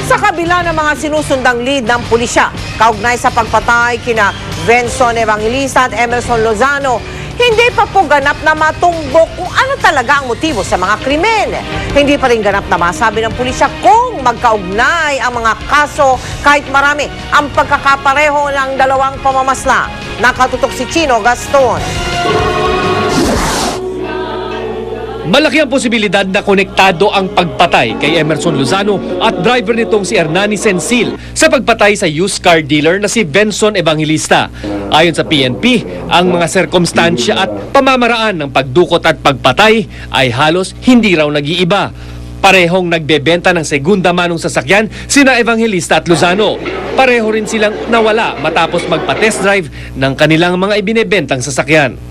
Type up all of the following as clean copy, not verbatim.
Sa kabila ng mga sinusundang lead ng pulisya, kaugnay sa pagpatay kina Benson Evangelista at Emerson Lozano, hindi pa po ganap na matumbok kung ano talaga ang motibo sa mga krimen. Hindi pa rin ganap na masabi ng pulisya kung magkaugnay ang mga kaso kahit marami ang pagkakapareho ng dalawang pamamasla. Nakatutok si Chino Gaston. Malaki ang posibilidad na konektado ang pagpatay kay Emerson Lozano at driver nitong si Hernani Sensil sa pagpatay sa used car dealer na si Benson Evangelista. Ayon sa PNP, ang mga sirkumstansya at pamamaraan ng pagdukot at pagpatay ay halos hindi raw nag-iiba. Parehong nagbebenta ng segunda manong sasakyan sina Evangelista at Lozano. Pareho rin silang nawala matapos magpa-test drive ng kanilang mga ibinebentang sasakyan.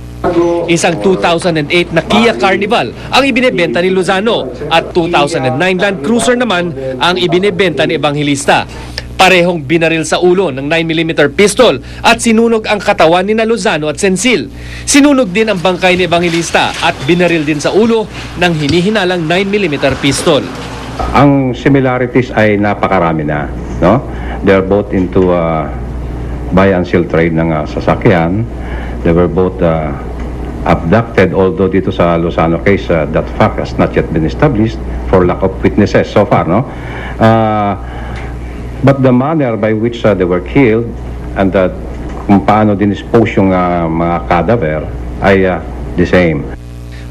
Isang 2008 na Kia Carnival ang ibinebenta ni Lozano at 2009 Land Cruiser naman ang ibinebenta ni Evangelista. Parehong binaril sa ulo ng 9mm pistol at sinunog ang katawan ni Lozano at Sensil. Sinunog din ang bangkay ni Evangelista at binaril din sa ulo ng hinihinalang 9mm pistol. Ang similarities ay napakarami na, no? They're both into buy and sell trade ng sasakyan. They were both abducted, although dito sa Lozano case, that fact has not yet been established for lack of witnesses so far, no? But the manner by which they were killed and kung paano dinispose yung mga cadaver ay the same.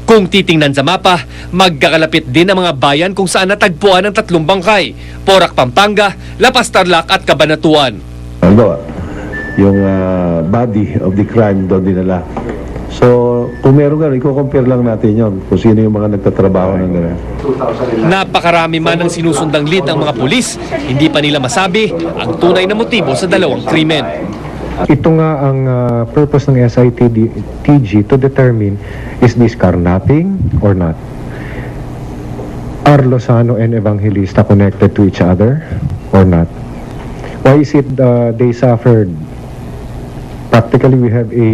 Kung titingnan sa mapa, magkakalapit din ang mga bayan kung saan natagpuan ang tatlong bangkay: Porac, Pampanga, Lapas, Tarlac at Cabanatuan. Ano, yung body of the crime doon dinala. So, kung meron gano'n, i-compare lang natin yun kung sino yung mga nagtatrabaho ng gano'n. Napakarami man ang sinusundang lead ng mga pulis, hindi pa nila masabi ang tunay na motibo sa dalawang krimen. Ito nga ang purpose ng SITG to determine, is this carnapping or not? Are Lozano and Evangelista connected to each other or not? Why is it they suffered? Practically, we have a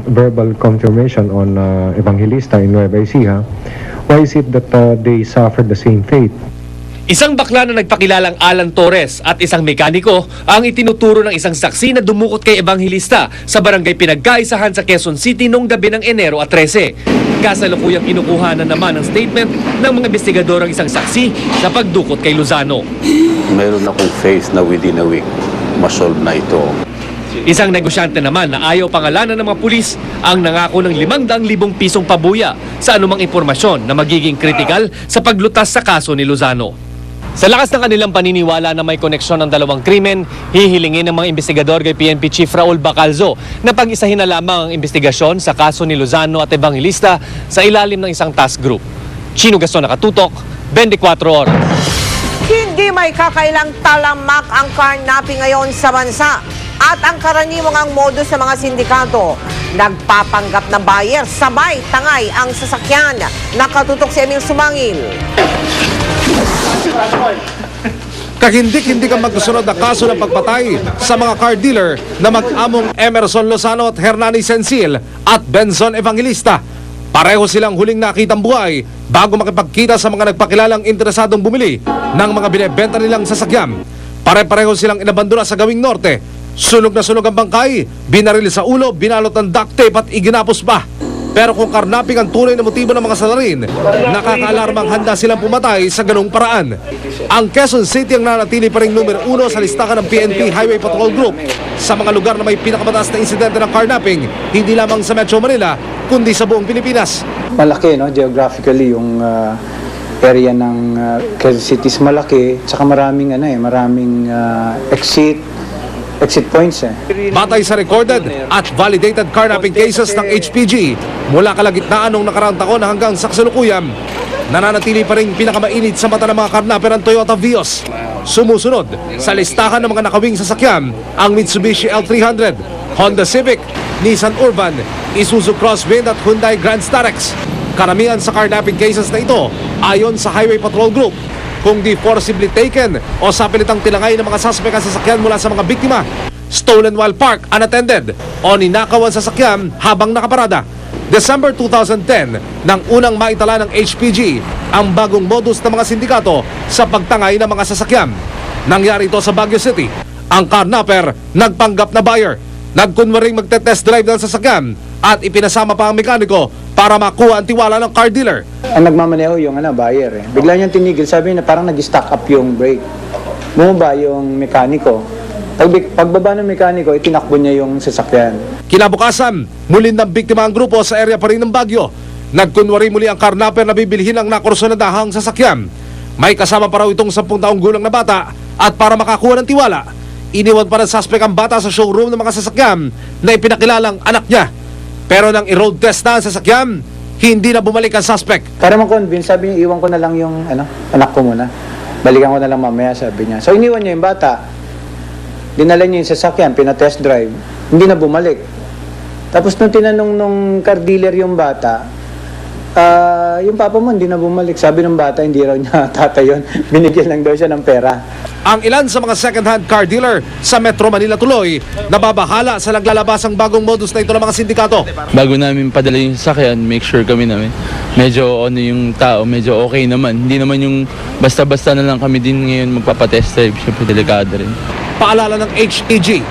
verbal confirmation on Evangelista in Nueva Ecija. Why is it that they suffered the same fate? Isang bakla na nagpakilalang Alan Torres at isang mekaniko ang itinuturo ng isang saksi na dumukot kay Evangelista sa barangay Pinagkaisahan sa Quezon City noong gabi ng Enero 13. Kasalukuyang kinukuha na naman ang statement ng mga investigador ang isang saksi sa pagdukot kay Lozano. Meron akong faith na within a week, masolve na ito. Isang negosyante naman na ayaw pangalanan ng mga pulis ang nangako ng 500,000 pisong pabuya sa anumang impormasyon na magiging kritikal sa paglutas sa kaso ni Lozano. Sa lakas ng kanilang paniniwala na may koneksyon ng dalawang krimen, hihilingin ng mga investigador kay PNP Chief Raul Bacalzo na pag-isahin na lamang ang investigasyon sa kaso ni Lozano at Evangelista sa ilalim ng isang task group. Chino Gaston, Nakatutok, 24 Oras. Hindi may kakailang talamak ang carnapping ngayon sa bansa. At ang karaniwang ang modus sa mga sindikato, nagpapanggap ng buyer, sabay, tangay ang sasakyan. Nakatutok si Emil Sumangil. Kahindik-hindi ka magkasunod na kaso ng pagpatay sa mga car dealer na mag-among Emerson Lozano at Hernani Sensil at Benson Evangelista. Pareho silang huling nakitang buhay bago makipagkita sa mga nagpakilalang interesadong bumili ng mga binebenta nilang sasakyan. Pare-pareho silang inabandona sa Gawing Norte. Sunog na sunog ang bangkay, binaril sa ulo, binalot ng duct tape at iginapos pa. Pero kung karnapping ang tunay na motibo ng mga salarin, nakakaalarmang handa silang pumatay sa ganung paraan. Ang Quezon City ang nanatili pa ring numero 1 sa listahan ng PNP Highway Patrol Group sa mga lugar na may pinakamataas na insidente ng carnapping, hindi lamang sa Metro Manila, kundi sa buong Pilipinas. Malaki, no? Geographically, yung area ng Quezon City is malaki, tsaka maraming exit points. Batay sa recorded at validated carnapping cases ng HPG mula kalagitnaan ng nakaraang taon hanggang sa kasalukuyan, nananatili pa rin pinakamainit sa mata ng mga carnapper ang Toyota Vios. Sumusunod sa listahan ng mga nakawing sasakyan ang Mitsubishi L300, Honda Civic, Nissan Urban, Isuzu Crosswind at Hyundai Grand Starex. Karamihan sa carnapping cases na ito ayon sa Highway Patrol Group, kung di forcibly taken o sa pilitang tilangay ng mga suspect ang sasakyan mula sa mga biktima, stolen while parked unattended o ninakaw ang sasakyan habang nakaparada. December 2010 nang unang maitala ng HPG ang bagong modus ng mga sindikato sa pagtangay ng mga sasakyan. Nangyari ito sa Baguio City. Ang carnapper nagpanggap na buyer. Nagkunwaring magte-test drive ng sasakyan at ipinasama pa ang mekaniko para makuha ang tiwala ng car dealer. Ang nagmamaneho yung buyer eh. Bigla niyang tinigil, sabi niya parang nag-stock up yung brake. Bumaba yung mekaniko. Pagbaba ng mekaniko, itinakbo niya yung sasakyan. Kinabukasan, muli ng biktima ang grupo sa area pa rin ng Baguio. Nagkunwari muli ang carnapper na bibilhin ang nakursunadahang sasakyan. May kasama pa raw itong 10 taong gulang na bata at para makakuha ng tiwala, iniwan pa ng suspect ang bata sa showroom ng mga sasakyan na ipinakilalang anak niya. Pero nang i-road test na ang sasakyan, hindi na bumalik ang suspect. Para ma-convince, sabi niya, iwan ko na lang yung anak ko muna. Balikan ko na lang mamaya, sabi niya. So iniwan niya yung bata. Dinala niya yung sasakyan, pinatest drive. Hindi na bumalik. Tapos nung tinanong nung car dealer yung bata, yung papa mo hindi na bumalik. Sabi ng bata, hindi raw niya tatay yun. Binigyan lang daw siya ng pera. Ang ilan sa mga second-hand car dealer sa Metro Manila tuloy nababahala sa naglalabas ang bagong modus na ito ng mga sindikato. Bago namin padala yung sasakyan, make sure kami namin medyo yung tao, medyo okay naman. Hindi naman yung basta-basta na lang kami din ngayon magpapatest drive. Siyempre, delikado rin. Paalala ng HEG,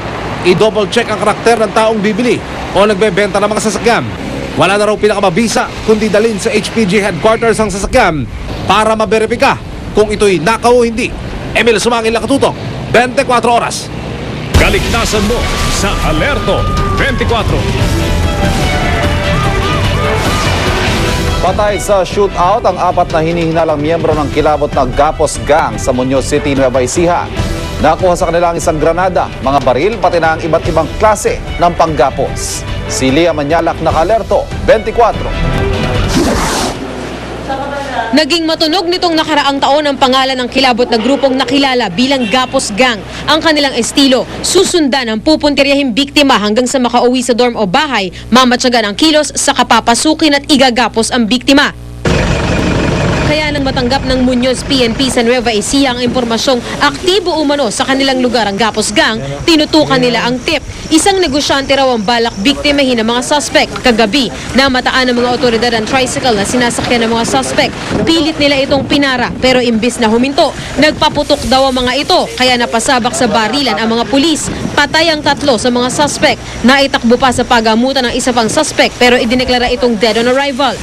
i-double check ang karakter ng taong bibili o nagbebenta ng mga sasakyan. Wala na raw pinakamabisa kundi dalhin sa HPG headquarters ang sasakyan para maberipika kung ito'y nakaw o hindi. Emil Sumangil, nakatutok, 24 oras. Kaligtasan mo sa Alerto 24. Patay sa shootout ang 4 na hinihinalang miyembro ng kilabot na Gapos Gang sa Muñoz City, Nueva Ecija. Nakuha sa kanila ang isang granada, mga baril, pati na ang iba't ibang klase ng panggapos. Si Lia Manyalak, naka-alerto, 24. Naging matunog nitong nakaraang taon ang pangalan ng kilabot na grupong nakilala bilang Gapos Gang. Ang kanilang estilo, susundan ang pupuntiryahing biktima hanggang sa makauwi sa dorm o bahay, mamatsagan ang kilos sa kapapasukin at igagapos ang biktima. Kaya nang matanggap ng Muñoz PNP sa Nueva Ecija ang impormasyong aktibo umano sa kanilang lugar ang Gapos Gang, tinutukan nila ang tip. Isang negosyante raw ang balak biktimahin ng mga suspect. Kagabi, namataan ng mga otoridad ang tricycle na sinasakyan ng mga suspect. Pilit nila itong pinara pero imbis na huminto, nagpaputok daw ang mga ito. Kaya napasabak sa barilan ang mga pulis. Patay ang 3 sa mga suspect. Naitakbo pa sa pagamutan ng isa pang suspect pero idineklara itong dead on arrival.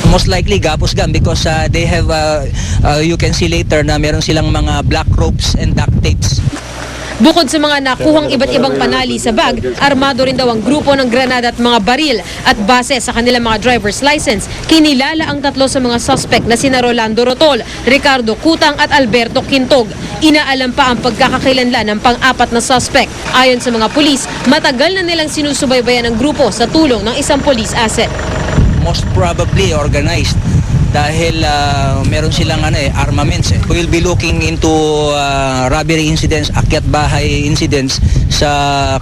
Most likely Gapos Gang because they have, you can see later na meron silang mga black ropes and duct tapes. Bukod sa mga nakuhang iba't ibang panali sa bag, armado rin daw ang grupo ng granada at mga baril. At base sa kanilang mga driver's license, kinilala ang 3 sa mga suspect na sina Rolando Rotol, Ricardo Cutang at Alberto Quintog. Inaalam pa ang pagkakakilanlan ng pang-4 na suspect. Ayon sa mga pulis, matagal na nilang sinusubaybayan ang grupo sa tulong ng isang police asset. Most probably organized dahil meron silang armaments. We'll be looking into robbery incidents, akyat bahay incidents sa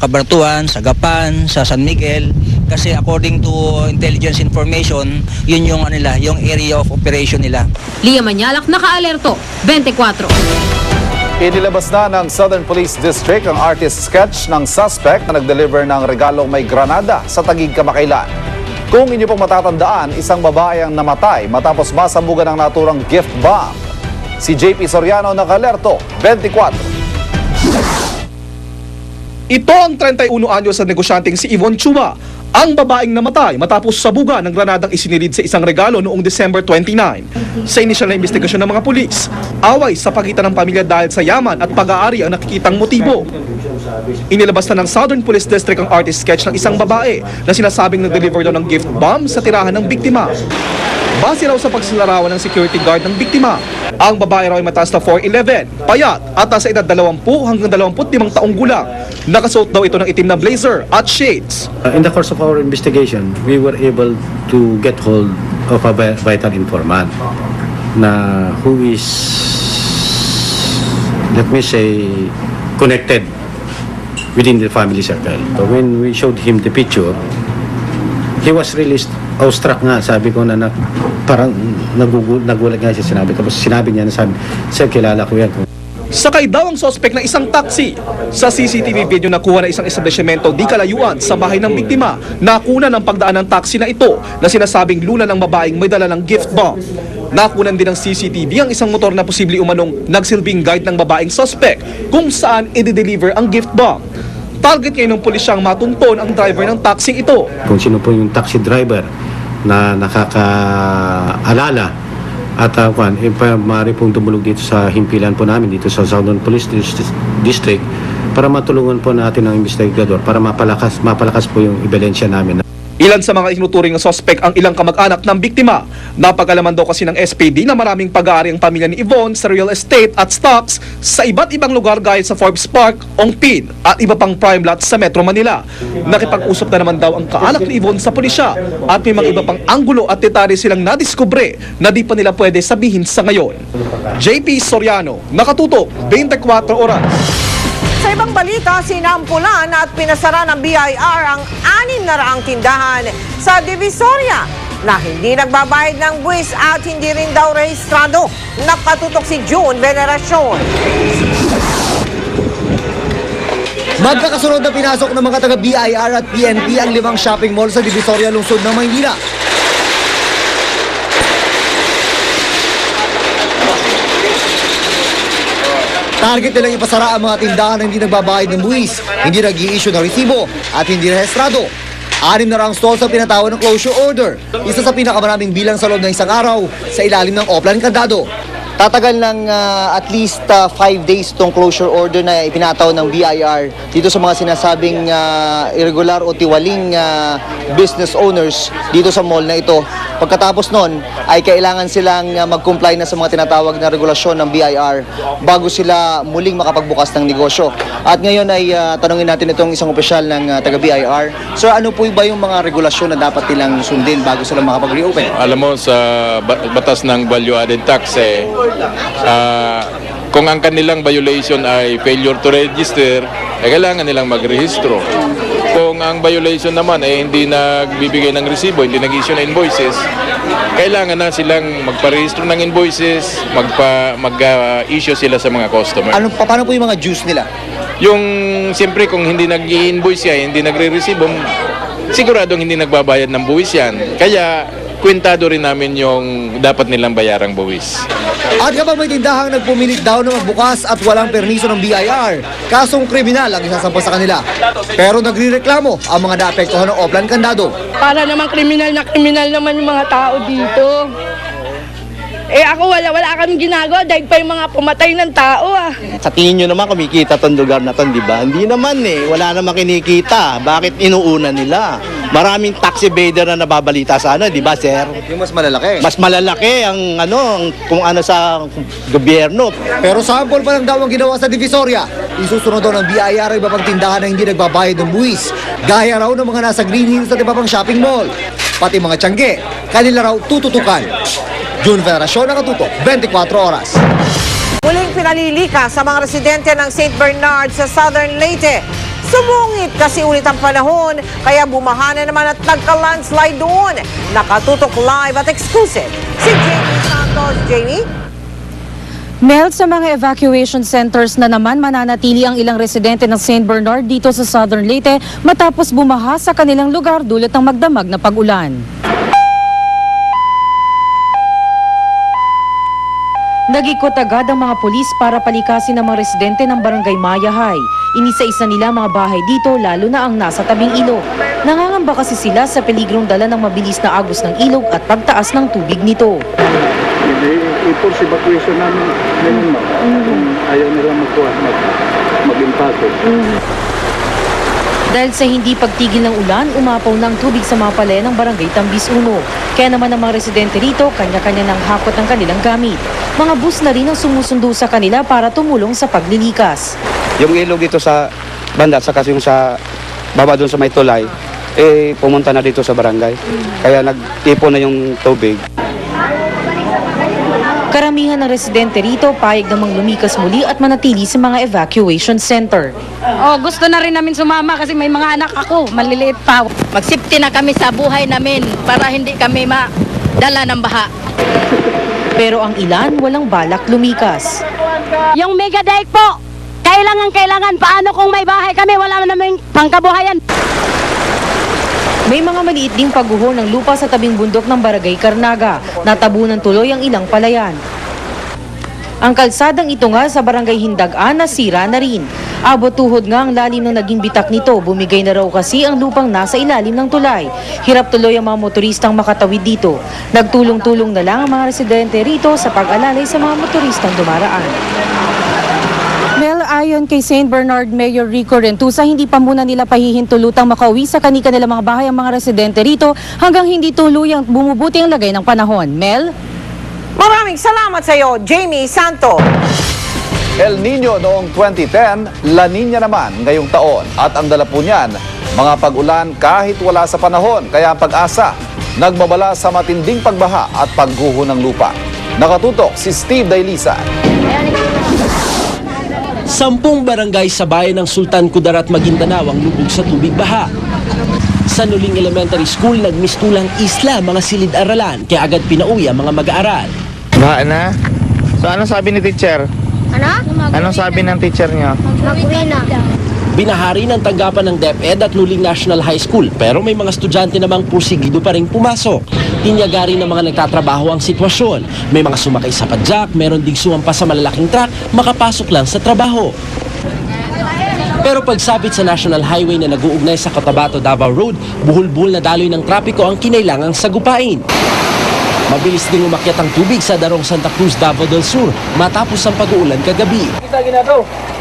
Cabanatuan, sa Gapan, sa San Miguel kasi according to intelligence information, yun yung yung area of operation nila. Lia Manyalak, naka-alerto, 24. Inilabas na ng Southern Police District ang artist sketch ng suspect na nag-deliver ng regalong may granada sa Taguig, Kamakailan. Kung inyo pong matatandaan, isang babae ang namatay matapos masabugan ng naturang gift bomb. Si JP Soriano, naka-alerto, 24. Ito ang 31 anyos sa negosyanteng si Yvonne Chua, ang babaeng namatay matapos sabugan ng granadang isinilid sa isang regalo noong December 29. Sa inisyal na investigasyon ng mga pulis, away sa pagitan ng pamilya dahil sa yaman at pag-aari ang nakikitang motibo. Inilabas na ng Southern Police District ang artist sketch ng isang babae na sinasabing nag-deliver daw ng gift bomb sa tirahan ng biktima. Base raw sa pagsilarawan ng security guard ng biktima, ang babae raw ay mataas na 4'11", payat at nasa edad 20 hanggang 25 taong gulang. Nakasuot daw ito ng itim na blazer at shades. In the course of our investigation, we were able to get hold of a vital informant na who is, let me say, connected within the family circle. So when we showed him the picture, he was really awestruck nga. Sabi ko na parang nagulat nga siya sinabi. Tapos sinabi niya na sabi, sir, kilala ko yan. Sakay daw ang suspect ng isang taxi. Sa CCTV video nakuha na isang establishmento di kalayuan sa bahay ng biktima. Nakuna ng pagdaan ng taxi na ito na sinasabing luna ng babaeng may dala ng gift bomb. Nakunan din ng CCTV ang isang motor na posibleng umanong nagsilbing guide ng babaeng suspect kung saan i-deliver ang gift bomb. Target ngayon ng pulisyang matunton ang driver ng taxi ito. Kung sino po yung taxi driver na nakakaalala at maaari pong tumulog dito sa himpilan po namin dito sa Southern Police District para matulungan po natin ang investigador para mapalakas po yung ebidensya namin. Ilan sa mga inuturing na suspect ang ilang kamag-anak ng biktima. Napag-alaman daw kasi ng SPD na maraming pag-aari ang pamilya ni Yvonne sa real estate at stocks sa iba't ibang lugar gaya sa Forbes Park, Ongpin at iba pang prime lots sa Metro Manila. Nakipag-usap na naman daw ang kaanak ni Yvonne sa pulisya at may mga iba pang anggulo at detalye silang nadiskubre na di pa nila pwede sabihin sa ngayon. JP Soriano, Nakatutok, 24 Oras. Sa ibang balita, sinampulan at pinasara ng BIR ang 6 na raang tindahan sa Divisoria na hindi nagbabayad ng buwis at hindi rin daw rehistrado. Nakatutok si June Veneracion. Magkakasunod na pinasok ng mga taga-BIR at PNP ang 5 shopping mall sa Divisoria, lungsod ng Maynila. Target nilang ipasara ang mga tindahan na hindi nagbabayad ng buwis, hindi nag-i-issue ng resibo at hindi rehistrado. 6 na raang stalls ang pinatawag ng closure order, isa sa pinakamaraming bilang sa loob ng isang araw sa ilalim ng Oplan Kandado. Tatagal ng at least 5 days itong closure order na ipinataw ng BIR dito sa mga sinasabing irregular o tiwaling business owners dito sa mall na ito. Pagkatapos nun ay kailangan silang mag-comply na sa mga tinatawag na regulasyon ng BIR bago sila muling makapagbukas ng negosyo. At ngayon ay tanungin natin itong isang opisyal ng taga-BIR. Sir, ano po ba yung mga regulasyon na dapat nilang sundin bago sila makapag-reopen? Alam mo, sa batas ng value-added tax, kung ang kanilang violation ay failure to register, kailangan nilang magrehistro. Kung ang violation naman ay hindi nagbibigay ng resibo, hindi nag-issue ng invoices, kailangan na silang magparehistro ng invoices, mag-issue sila sa mga customer. Paano po yung mga dues nila? Yung, siyempre, kung hindi nag-i-invoice yan, hindi nagre-resibo, siguradong hindi nagbabayad ng buwis yan. Kaya, kwentado rin namin yung dapat nilang bayarang buwis. At kapag may tindahang nagpumilit daw na magbukas at walang permiso ng BIR, kasong kriminal ang isasampa sa kanila. Pero nagrireklamo ang mga naapektuhan ng Oplan Kandado. Para naman kriminal naman yung mga tao dito. Ako wala kaming ginagawa dahil pa yung mga pumatay ng tao Sa tingin nyo naman kumikita tong lugar na to, di ba? Hindi naman wala naman kinikita. Bakit inuuna nila? Maraming tax evader na nababalita sa di ba, sir? Yung mas malalaki. Mas malalaki ang kung ano sa gobyerno. Pero sample pa lang daw ang ginawa sa Divisoria. Isusunod daw ng BIR ang iba pang tindahan na hindi nagbabayad ng buwis. Gaya raw ng mga nasa Green Hills at iba pang shopping mall. Pati mga tiyangge, kanila raw tututukan. June Veneracion, Nakatutok, 24 Oras. Muling pinalilika sa mga residente ng St. Bernard sa Southern Leyte. Sumungit kasi ulit ang panahon, kaya bumaha na naman at nagka-landslide doon. Nakatutok live at exclusive. Si Jamie Santos. Jamie? Mel, sa mga evacuation centers na naman mananatili ang ilang residente ng St. Bernard dito sa Southern Leyte matapos bumaha sa kanilang lugar dulot ng magdamag na pag-ulan. Nag-ikot agad ang mga pulis para palikasin ang mga residente ng Barangay Mayahay. Inisa-isa nila mga bahay dito, lalo na ang nasa tabing ilog. Nangangamba kasi sila sa peligrong dala ng mabilis na agos ng ilog at pagtaas ng tubig nito. I-force evacuation namin ngayon, kung ayaw nila mag-impake. Dahil sa hindi pagtigil ng ulan, umapaw ng tubig sa mga palaya ng Barangay Tambis 1. Kaya naman ang mga residente rito, kanya-kanya ng hakot ng kanilang gamit. Mga bus na rin ang sumusundo sa kanila para tumulong sa paglilikas. Yung ilog dito sa banda, saka yung sa baba doon sa may tulay, pumunta na dito sa barangay. Kaya nag-tipo na yung tubig. Karamihan ng residente rito payag namang lumikas muli at manatili sa mga evacuation center. Gusto na rin namin sumama kasi may mga anak ako, maliliit pa. Magsipti na kami sa buhay namin para hindi kami madala ng baha. Pero ang ilan walang balak lumikas. Yung mega dike po, kailangan. Paano kung may bahay kami, wala naman pangkabuhayan. May mga maliit ding pagguho ng lupa sa tabing bundok ng Barangay Carnaga. Natabunan tuloy ang ilang palayan. Ang kalsadang ito nga sa Barangay Hindagan nasira na rin. Abot tuhod nga ang lalim ng naging bitak nito. Bumigay na raw kasi ang lupang nasa ilalim ng tulay. Hirap tuloy ang mga motoristang makatawid dito. Nagtulong-tulong na lang ang mga residente rito sa pag-alalay sa mga motoristang dumaraan. Mel, ayon kay St. Bernard Mayor Rico Rentusa, hindi pa muna nila pahihintulutang makauwi sa kanilang mga bahay ang mga residente rito hanggang hindi tuluyang bumubuti ang lagay ng panahon. Mel? Maraming salamat sa iyo, Jamie Santo. El Nino noong 2010, La Nina naman ngayong taon. At ang dala po niyan, mga pag-ulan kahit wala sa panahon. Kaya ang Pag-asa, nagbabala sa matinding pagbaha at pagguho ng lupa. Nakatutok si Steve Dailisa. 10 barangay sa bayan ng Sultan Kudarat, Maguindanao ang lubog sa tubig baha. Sa Nuling Elementary School, nagmistulang isla mga silid-aralan kaya agad pinauwi ang mga mag-aaral. Baha na? So anong sabi ni teacher? Anong sabi ng teacher niyo? Binahari ng tanggapan ng DepEd at Nuling National High School pero may mga estudyante namang pursigido pa rin pumasok. Tinyagari ng mga nagtatrabaho ang sitwasyon. May mga sumakay sa padjak, meron ding sumampa sa malalaking truck, makapasok lang sa trabaho. Pero pagsapit sa National Highway na nag-uugnay sa Cotabato Davao Road, buhol-buhol na daloy ng trapiko ang kinailangang sagupain. Mabilis ding umakyat ang tubig sa Darong Santa Cruz, Davao del Sur matapos ang pag-uulan kagabi.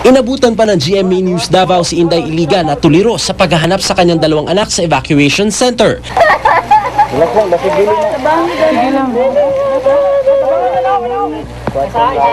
Inabutan pa ng GMA News Davao si Inday Iligan at tuliro sa paghahanap sa kanyang 2 anak sa evacuation center.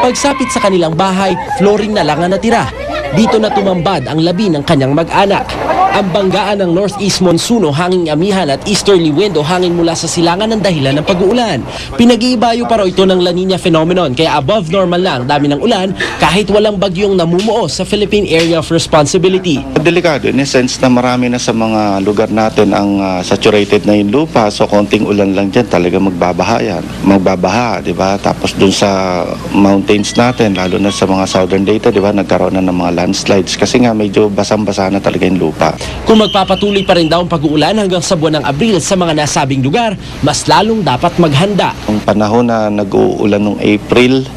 Pagsapit sa kanilang bahay, flooring na lang ang natira. Dito na tumambad ang labi ng kanyang mag-anak. Ang banggaan ng northeast monsoon o hanging amihan at easterly wind o hangin mula sa silangan ng dahilan ng pag-uulan. Pinag-iibayo pa raw ito ng La Nina phenomenon kaya above normal lang dami ng ulan kahit walang bagyong namumuo sa Philippine Area of Responsibility. Delikado in a sense na marami na sa mga lugar natin ang saturated na yung lupa, so konting ulan lang dyan talaga magbabaha, di ba? Tapos dun sa mountains natin, lalo na sa mga southern data, di ba, nagkaroon na ng mga landslides kasi nga medyo basang-basa na talaga yung lupa. Kung magpapatuloy pa rin daw ang pag-uulan hanggang sa buwan ng Abril sa mga nasabing lugar, mas lalong dapat maghanda. Ang panahon na nag-uulan ng April,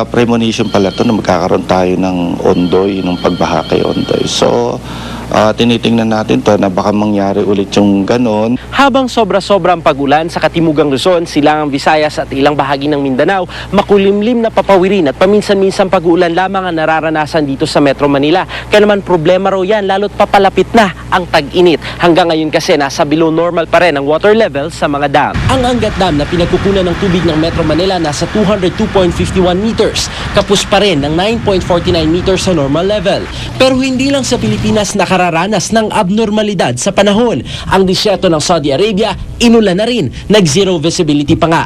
premonition pala ito na magkakaroon tayo ng Ondoy, ng pagbaha kay Ondoy. So, tinitingnan natin to na baka mangyari ulit yung ganon. Habang sobra-sobra ang pag-ulan sa Katimugang Luzon, Silangang Visayas at ilang bahagi ng Mindanao, makulimlim na papawirin at paminsan-minsan pag-uulan lamang ang nararanasan dito sa Metro Manila. Kaya naman problema raw yan, lalo't papalapit na ang tag-init. Hanggang ngayon kasi nasa below normal pa rin ang water level sa mga dam. Ang Angat Dam na pinagkukunan ng tubig ng Metro Manila nasa 202.51 meters. Kapos pa rin ng 9.49 meters sa normal level. Pero hindi lang sa Pilipinas nakararanas ng abnormalidad sa panahon. Ang disyerto ng Saudi Arabia, inulan na rin. Nag-zero visibility pa nga.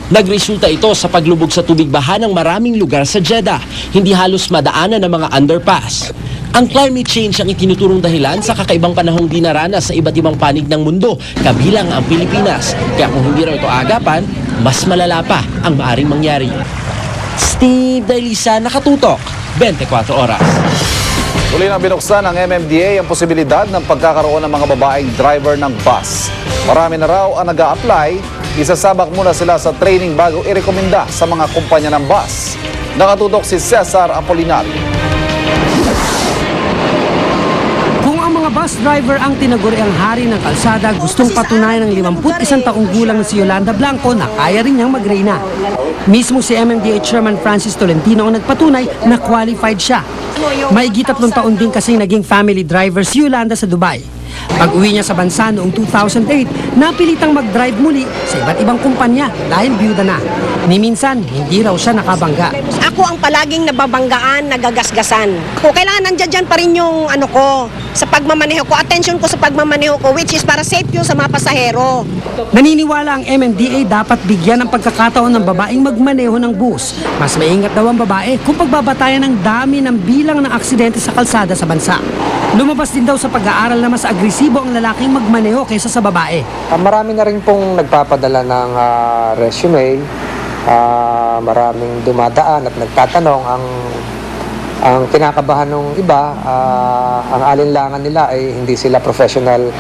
Nagresulta ito sa paglubog sa tubig baha ng maraming lugar sa Jeddah. Hindi halos madaanan ng mga underpass. Ang climate change ang itinuturong dahilan sa kakaibang panahong dinaranas sa iba't ibang panig ng mundo, kabilang ang Pilipinas. Kaya kung hindi raw ito agapan, mas malala pa ang maaring mangyari. Steve Dailisa, Nakatutok, 24 Oras. Uli na binuksan ng MMDA ang posibilidad ng pagkakaroon ng mga babaeng driver ng bus. Marami na raw ang nag-a-apply. Isasabak muna sila sa training bago irekomenda sa mga kumpanya ng bus. Nakatutok si Cesar Apolinario. Kung ang mga bus driver ang tinaguri ang hari ng kalsada, gustong patunayan ng 51 taong gulang na si Yolanda Blanco na kaya rin niyang mag-reyna. Mismo si MMDA Chairman Francis Tolentino ang nagpatunay na qualified siya. May 3 taon din kasing naging family driver si Yolanda sa Dubai. Pag-uwi niya sa bansa noong 2008, napilitang mag-drive muli sa iba't ibang kumpanya dahil byuda na. Ni minsan, hindi raw siya nakabangga. Ako ang palaging nababanggaan, nagagasgasan. Kung kailangan nandiyan dyan pa rin yung sa pagmamaneho ko, attention ko sa pagmamaneho ko, which is para safe yun sa mga pasahero. Naniniwala ang MMDA dapat bigyan ng pagkakataon ng babaeng magmaneho ng bus. Mas maingat daw ang babae kung pagbabatayan ng dami ng bilang ng aksidente sa kalsada sa bansa. Lumabas din daw sa pag-aaral na mas agresibo ang lalaking magmaneho kaysa sa babae. Marami na rin pong nagpapadala ng resume. Maraming dumadaan at nagtatanong. Ang kinakabahan ng iba, ang alinlangan nila ay hindi sila professional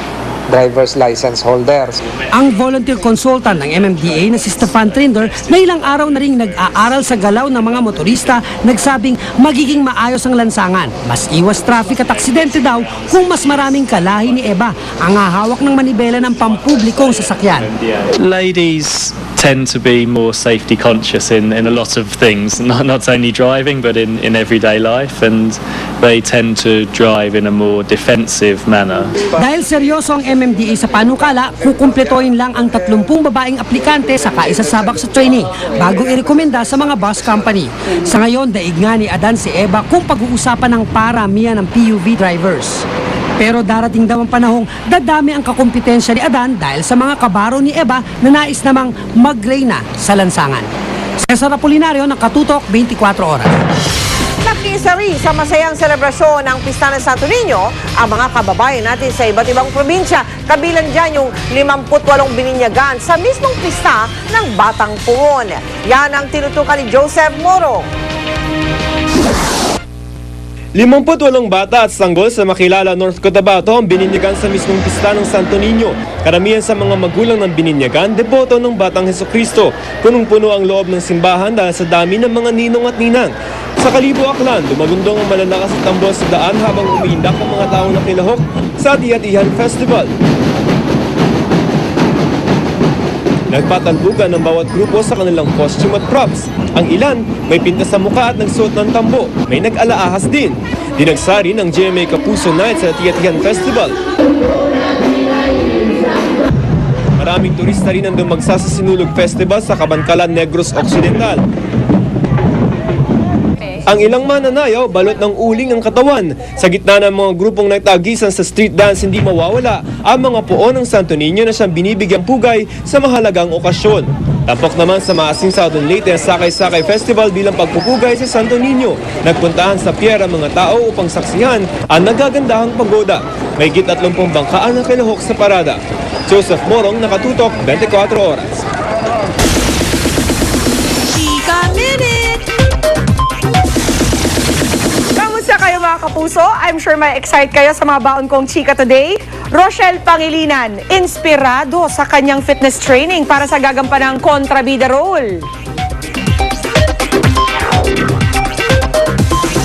driver's license holders. Ang volunteer consultant ng MMDA na si Stefan Trinder na ilang araw na ring nag-aaral sa galaw ng mga motorista, nagsabing magiging maayos ang lansangan. Mas iwas traffic at aksidente daw kung mas maraming kalahi ni Eva ang hahawak ng manibela ng pampublikong sasakyan. Ladies tend to be more safety conscious in a lot of things, not only driving but in everyday life, and they tend to drive in a more defensive manner. Dahil seryoso ang MMDA sa panukala, kukumpletohin lang ang 30 babaeng aplikante sa kaisasabak sa training bago irekomenda sa mga bus company. Sa ngayon, daig nga ni Adan si Eva kung pag-uusapan ng paramihan ng PUV drivers. Pero darating daw ang panahong dadami ang kakumpetensya ni Adan dahil sa mga kabaro ni Eva na nais namang mag-reyna sa lansangan. Cesar Apolinario ng Katutok, 24 Oras. Nakisa rin sa masayang selebrasyon ng Pista ng Santo Niño ang mga kababayan natin sa iba't ibang probinsya. Kabilang dyan yung 58 bininyagan sa mismong pista ng Batang Puon. Yan ang tinutukan ni Joseph Moro. 58 bata at sanggol sa Makilala, North Cotabato ang bininyagan sa mismong pista ng Santo Niño. Karamihan sa mga magulang ng bininyagan, deboto ng Batang Hesukristo. Punong-puno ang loob ng simbahan dahil sa dami ng mga ninong at ninang. Sa Kalibo, Aklan, dumagundong ang malalakas at tambol sa daan habang umiindak ang mga taong nakilahok sa Ati-Atihan Festival. Nagpatalbugan ng bawat grupo sa kanilang costume at props. Ang ilan may pintas sa mukha at nagsuot ng tambo. May nag-alaahas din. Dinagsari ng GMA Kapuso Night sa Ati-Atihan Festival. Maraming turista rin ang dumagsa sa Sinulog Festival sa Kabankalan, Negros Occidental. Ang ilang mananayaw, balot ng uling ang katawan. Sa gitna ng mga grupong nagtagisan sa street dance, hindi mawawala ang mga puon ng Santo Niño na siyang binibigyang pugay sa mahalagang okasyon. Tampok naman sa Maasing Southern Leyte ang Sakay-Sakay Festival bilang pagpupugay sa Santo Niño. Nagpuntahan sa pier ang mga tao upang saksihan ang nagagandahang pagoda. May higit 30 bangkaan ang kilahok sa parada. Joseph Morong, Nakatutok, 24 Oras. Kamusta kayo mga kapuso? I'm sure may excite kayo sa mga baon kong chika today. Rochelle Pangilinan, inspirado sa kanyang fitness training para sa gagampanang kontrabida role.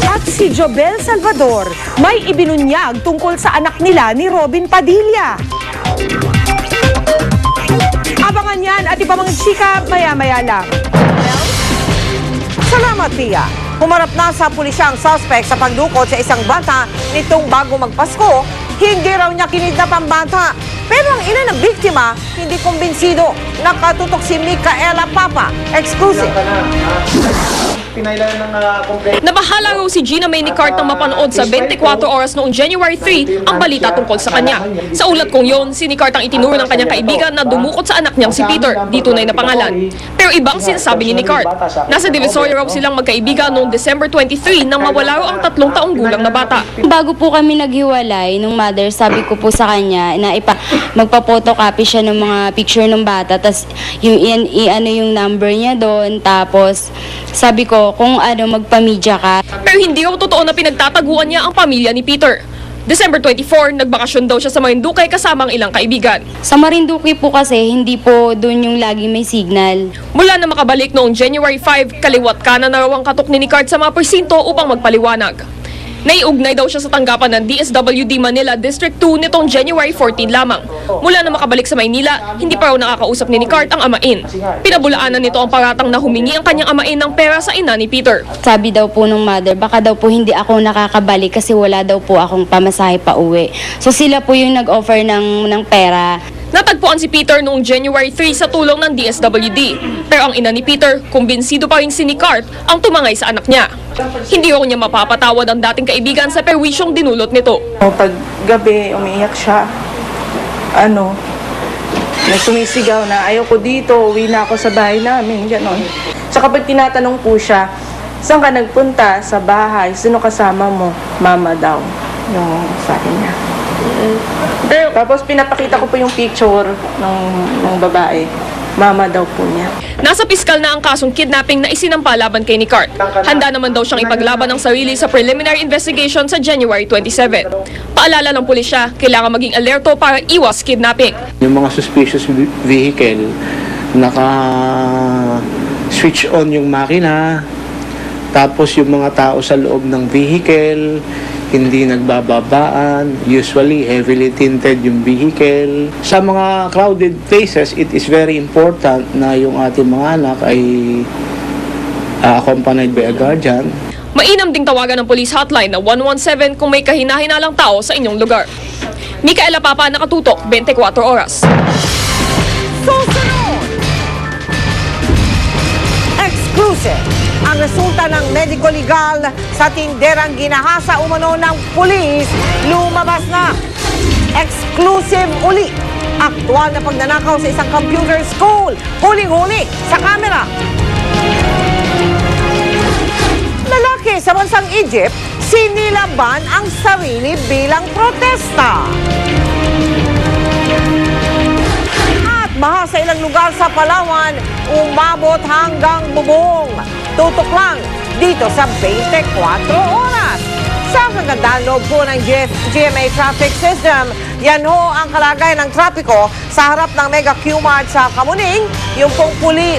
At si Jobel Salvador, may ibinunyag tungkol sa anak nila ni Robin Padilla. Abangan yan at iba mga chika maya-maya lang. Salamat, Pia. Humarap na sa pulisya ang suspect sa pagdukot sa isang bata nitong bago magpasko. Hindi raw niya kinidnap ang bata. Pero ang ina ng biktima, hindi kumbinsido. Nakatutok si Micaela Papa. Exclusive. Nabahala raw si Gina Maynicart nang mapanood sa 24 Oras noong January 3 ang balita tungkol sa kanya. Sa ulat kong yon, si Nicart ang itinuro ng kanyang kaibigan na dumukot sa anak niyang si Peter, di tunay na pangalan. Pero ibang sinasabi ni Nicart. Nasa Divisoria raw silang magkaibigan noong December 23 nang mawala raw ang 3 taong gulang na bata. Bago po kami naghiwalay nung mother, sabi ko po sa kanya na magpa-photocopy siya ng mga picture ng bata, tapos yung i-ano yung number niya doon, tapos sabi ko kung magpamedya ka. Pero hindi raw totoo na pinagtataguan niya ang pamilya ni Peter. December 24, nagbakasyon daw siya sa Marinduque kasama ang ilang kaibigan. Sa Marinduque po kasi, hindi po doon yung lagi may signal. Mula na makabalik noong January 5, kaliwat kanan na raw ang katok ni Nicart sa mga presinto upang magpaliwanag. Naiugnay daw siya sa tanggapan ng DSWD Manila District 2 nitong January 14 lamang. Mula na makabalik sa Maynila, hindi pa raw nakakausap ni Nicart ang amain. Pinabulaanan nito ang paratang na humingi ang kanyang amain ng pera sa ina ni Peter. Sabi daw po nung mother, baka daw po hindi ako nakakabalik kasi wala daw po akong pamasahe pa uwi. So sila po yung nag-offer ng pera. Natagpuan si Peter noong January 3 sa tulong ng DSWD. Pero ang ina ni Peter, kumbinsido pa rin si Nicart ang tumangay sa anak niya. Hindi raw niya mapapatawad ang dating kaibigan sa perwisyong dinulot nito. Pag gabi, umiiyak siya. Nagsumisigaw na ayaw ko dito, uwi na ako sa bahay namin, gano'n. So kapag tinatanong po siya, saan ka nagpunta? Sa bahay. Sino kasama mo? Mama daw. Yung sabi niya. Tapos pinapakita ko po yung picture ng babae. Mama daw po niya. Nasa piskal na ang kasong kidnapping na isinampa laban kay Nicart. Handa naman daw siyang ipaglaban ang sarili sa preliminary investigation sa January 27. Paalala ng pulisya, kailangan maging alerto para iwas kidnapping. Yung mga suspicious vehicle, naka-switch on yung makina, tapos yung mga tao sa loob ng vehicle, hindi nagbababaan, usually heavily tinted yung vehicle. Sa mga crowded places, it is very important na yung ating mga anak ay accompanied by a guardian. Mainam ding tawagan ng police hotline na 117 kung may kahina-hinalang tao sa inyong lugar. Micaela Papa, nakatutok, 24 oras. Susunod! Exclusive! Ang resulta ng medico-legal sa tinderang ginahasa umano ng pulis, lumabas na. Exclusive uli. Aktual na pagnanakaw sa isang computer school. Huling-huli sa kamera. Lalaki sa bansang Egypt, sinilaban ang sarili bilang protesta. At baha sa ilang lugar sa Palawan, umabot hanggang bubong. Tutok lang dito sa 24 oras. Sa kagandang loob po ng GMA Traffic System, yan ho ang kalagayan ng trapiko sa harap ng Mega Q-Mart sa Kamuning. Yung pong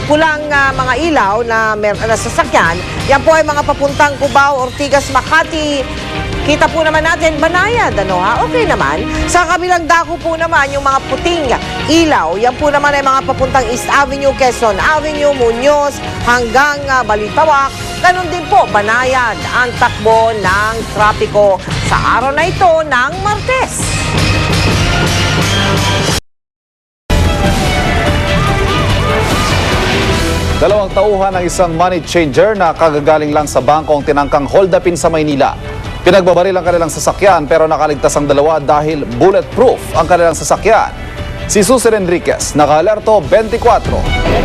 pulang mga ilaw na sasakyan, yan po ay mga papuntang Cubao, Ortigas, Makati. Kita po naman natin, Banayad, okay naman. Sa kabilang dako po naman, yung mga puting ilaw, yan po naman ay mga papuntang East Avenue, Quezon Avenue, Muñoz, hanggang Balitawak. Ganon din po, Banayad, ang takbo ng trapiko sa araw na ito ng Martes. Dalawang tauhan ng isang money changer na kagagaling lang sa bangko ang tinangkang hold-upin sa Maynila. Pinagbabaril ang kanilang sasakyan pero nakaligtas ang dalawa dahil bulletproof ang kanilang sasakyan. Si Susan Enriquez, naka-alerto 24.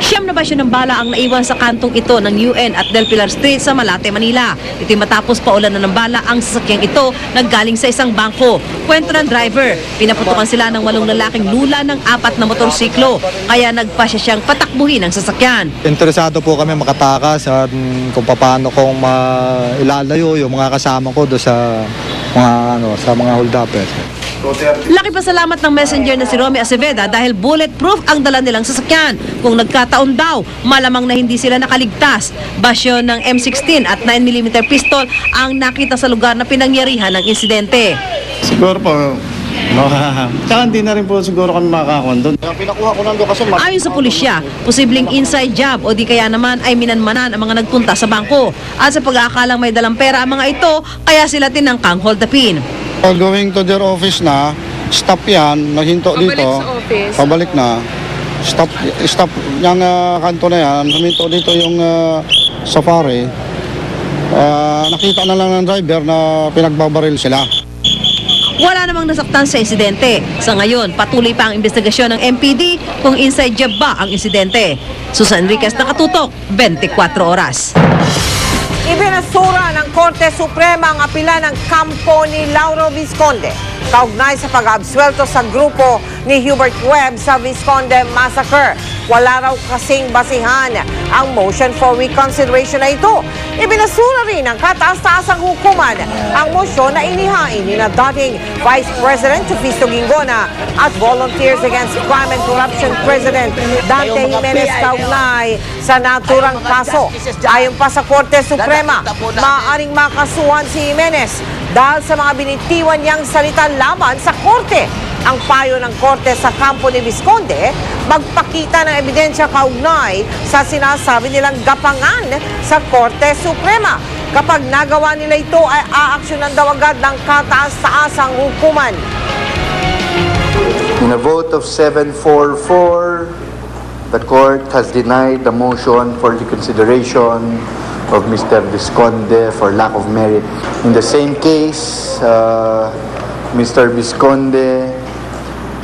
Siyam na basyo ng bala ang naiwan sa kantong ito ng UN at Del Pilar Street sa Malate, Manila. Ito'y matapos paulan na ng bala ang sasakyang ito naggaling sa isang bangko. Kwento ng driver, pinaputukan sila ng 8 lalaking lula ng 4 na motorsiklo. Kaya nagpasya siyang patakbuhin ang sasakyan. Interesado po kami makatakas at kung paano kong ilalayo yung mga kasama ko do sa mga hold-upers. Laki pasalamat ng messenger na si Romy Aceveda dahil bulletproof ang dala nilang sasakyan. Kung nagkataon daw, malamang na hindi sila nakaligtas. Basyo ng M16 at 9mm pistol ang nakita sa lugar na pinangyarihan ng insidente. Siguro po, tsaka hindi na rin po siguro kami makakakuha doon. Pinakuha ko nando kasi Ayon sa pulisya, posibleng inside job o di kaya naman ay minanmanan ang mga nagpunta sa bangko. At sa pag-aakalang may dalang pera ang mga ito, kaya sila tinangkang hold-upin. going to their office na, stop yan, naghinto dito. Pabalik na. Stop yung kanto na yan, huminto dito yung safari. Nakita na lang ng driver na pinagbabaril sila. Wala namang nasaktan sa insidente. Sa ngayon, patuloy pa ang investigasyon ng MPD kung inside job ba ang insidente. Susan Enriquez, nakatutok, 24 oras. Ibinasura ng Korte Suprema ang apela ng kampo ni Lauro Vizconde kaugnay sa pag-absuelto sa grupo ni Hubert Webb sa Vizconde Massacre. Wala raw kasing basihan ang motion for reconsideration na ito. Ibinasura rin ng kataas-taasang hukuman ang motion na inihain ni na dating Vice President Fisto Ginggona at Volunteers Against Crime and Corruption President Dante Jimenez kaugnay sa naturang kaso. Ayon pa sa Korte Suprema, maaaring makasuhan si Jimenez dahil sa mga binitiwan niyang salita laban sa Korte. Ang payo ng Korte sa kampo ni Vizconde, magpakita ng ebidensya kaugnay sa sinasabi nilang gapangan sa Korte Suprema. Kapag nagawa nila ito ay aaksyonan daw agad ng kataas-taasang hukuman. In a vote of 7-4-4, the court has denied the motion for reconsideration of Mr. Vizconde for lack of merit. In the same case, Mr. Vizconde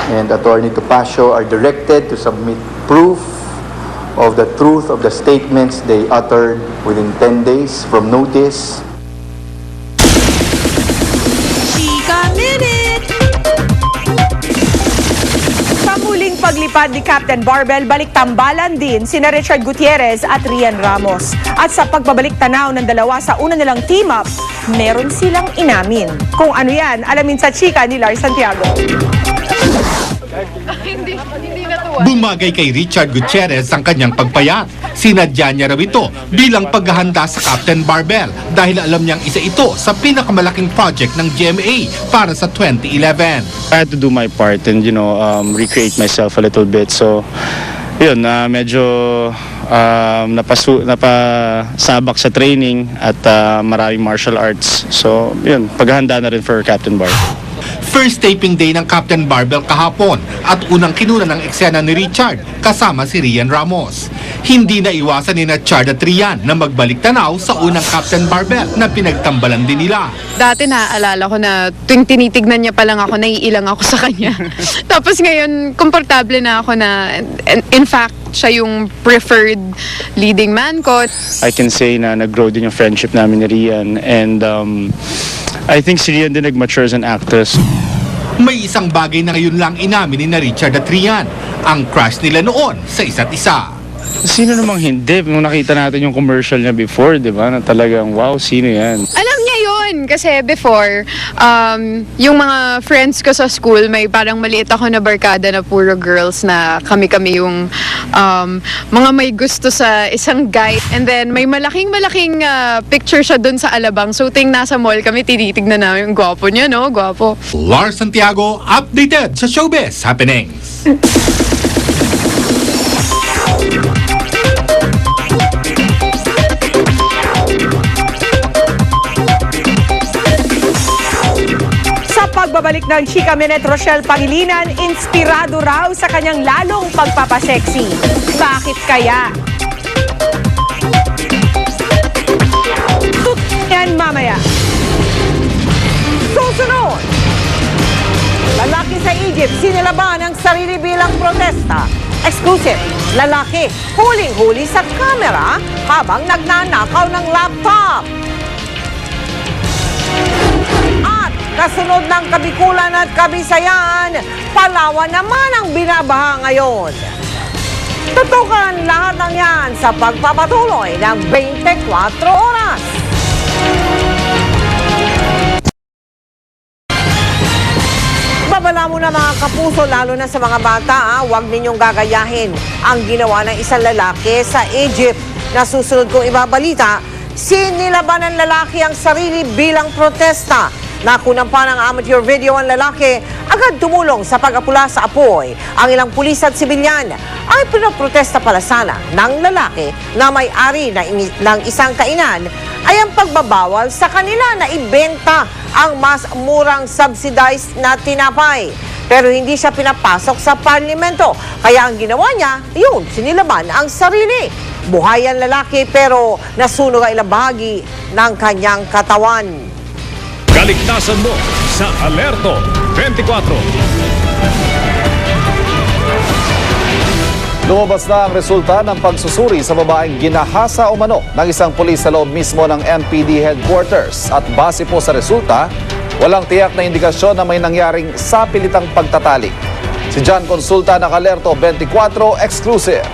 and Attorney Topacio are directed to submit proof of the truth of the statements they uttered within 10 days from notice. Chika Minute! Sa muling paglipad ni Captain Barbel, balik-tambalan din sina Richard Gutierrez at Rian Ramos. At sa pagbabalik tanaw ng dalawa sa una nilang team-up, meron silang inamin. Kung ano yan, alamin sa chika ni Lars Santiago. Bumagay kay Richard Gutierrez ang kanyang pagpayat. Sinadya niya raw ito bilang paghahanda sa Captain Barbell dahil alam niyang isa ito sa pinakamalaking project ng GMA para sa 2011. I had to do my part and recreate myself a little bit. So yun, medyo napasabak sa training at maraming martial arts. So yun, paghahanda na rin for Captain Barbell. First taping day ng Captain Barbell kahapon at unang kinuna ng eksena ni Richard kasama si Rian Ramos. Hindi na iwasan ni Chard at Rian na magbalik tanaw sa unang Captain Barbell na pinagtambalan din nila. Dati naaalala ko na tuwing tinitignan niya pa lang ako, naiilang ako sa kanya. Tapos ngayon, komportable na ako na, in fact, siya yung preferred leading man ko. I can say na nag-grow din yung friendship namin ni Rian and I think si Rian din nag-mature as an actress. May isang bagay na ngayon lang inamin ni Richard at Rian, ang crush nila noon sa isa't isa. Sino namang hindi? Nung nakita natin yung commercial niya before, di ba? Na talagang, wow, sino yan? Alam niya yun kasi before, yung mga friends ko sa school, may parang maliit ako na barkada na puro girls na kami-kami yung mga may gusto sa isang guy. And then may malaking picture siya dun sa Alabang. So ting nasa mall kami, tinitignan namin yung gwapo niya, no? Gwapo. Lars Santiago, updated sa Showbiz Happenings. Pagbabalik ng Chika Minute, Rochelle Pangilinan, inspirado raw sa kanyang lalong pagpapaseksi. Bakit kaya? Yan mamaya. Susunod! Lalaki sa Egypt, sinilaban ang sarili bilang protesta. Exclusive, lalaki, huling-huli sa kamera habang nagnanakaw ng laptop. Kasunod ng Kabikulan at Kabisayan, Palawan naman ang binabaha ngayon. Tutukan lahat ng yan sa pagpapatuloy ng 24 oras. Babala mo na mga kapuso, lalo na sa mga bata, huwag ninyong gagayahin ang ginawa ng isang lalaki sa Egypt. Nasusunod kong ibabalita, sinilaban ng lalaki ang sarili bilang protesta. Nakunan pa ng amateur video ang lalaki, agad tumulong sa pag-apula sa apoy. Ang ilang pulis at sibilyan ay pinoprotesta pala sana ng lalaki na may-ari ng isang kainan ay ang pagbabawal sa kanila na ibenta ang mas murang subsidized na tinapay. Pero hindi siya pinapasok sa parlamento. Kaya ang ginawa niya, yun, sinilaban ang sarili. Buhay ang lalaki pero nasunog ang ilang bahagi ng kanyang katawan. Kaligtasan mo sa Alerto 24. Lumabas na ang resulta ng pagsusuri sa babaeng ginahasa umano ng isang pulis sa loob mismo ng MPD headquarters. At base po sa resulta, walang tiyak na indikasyon na may nangyaring sapilitang pagtatalik. Si John Consulta ng Alerto 24 Exclusive.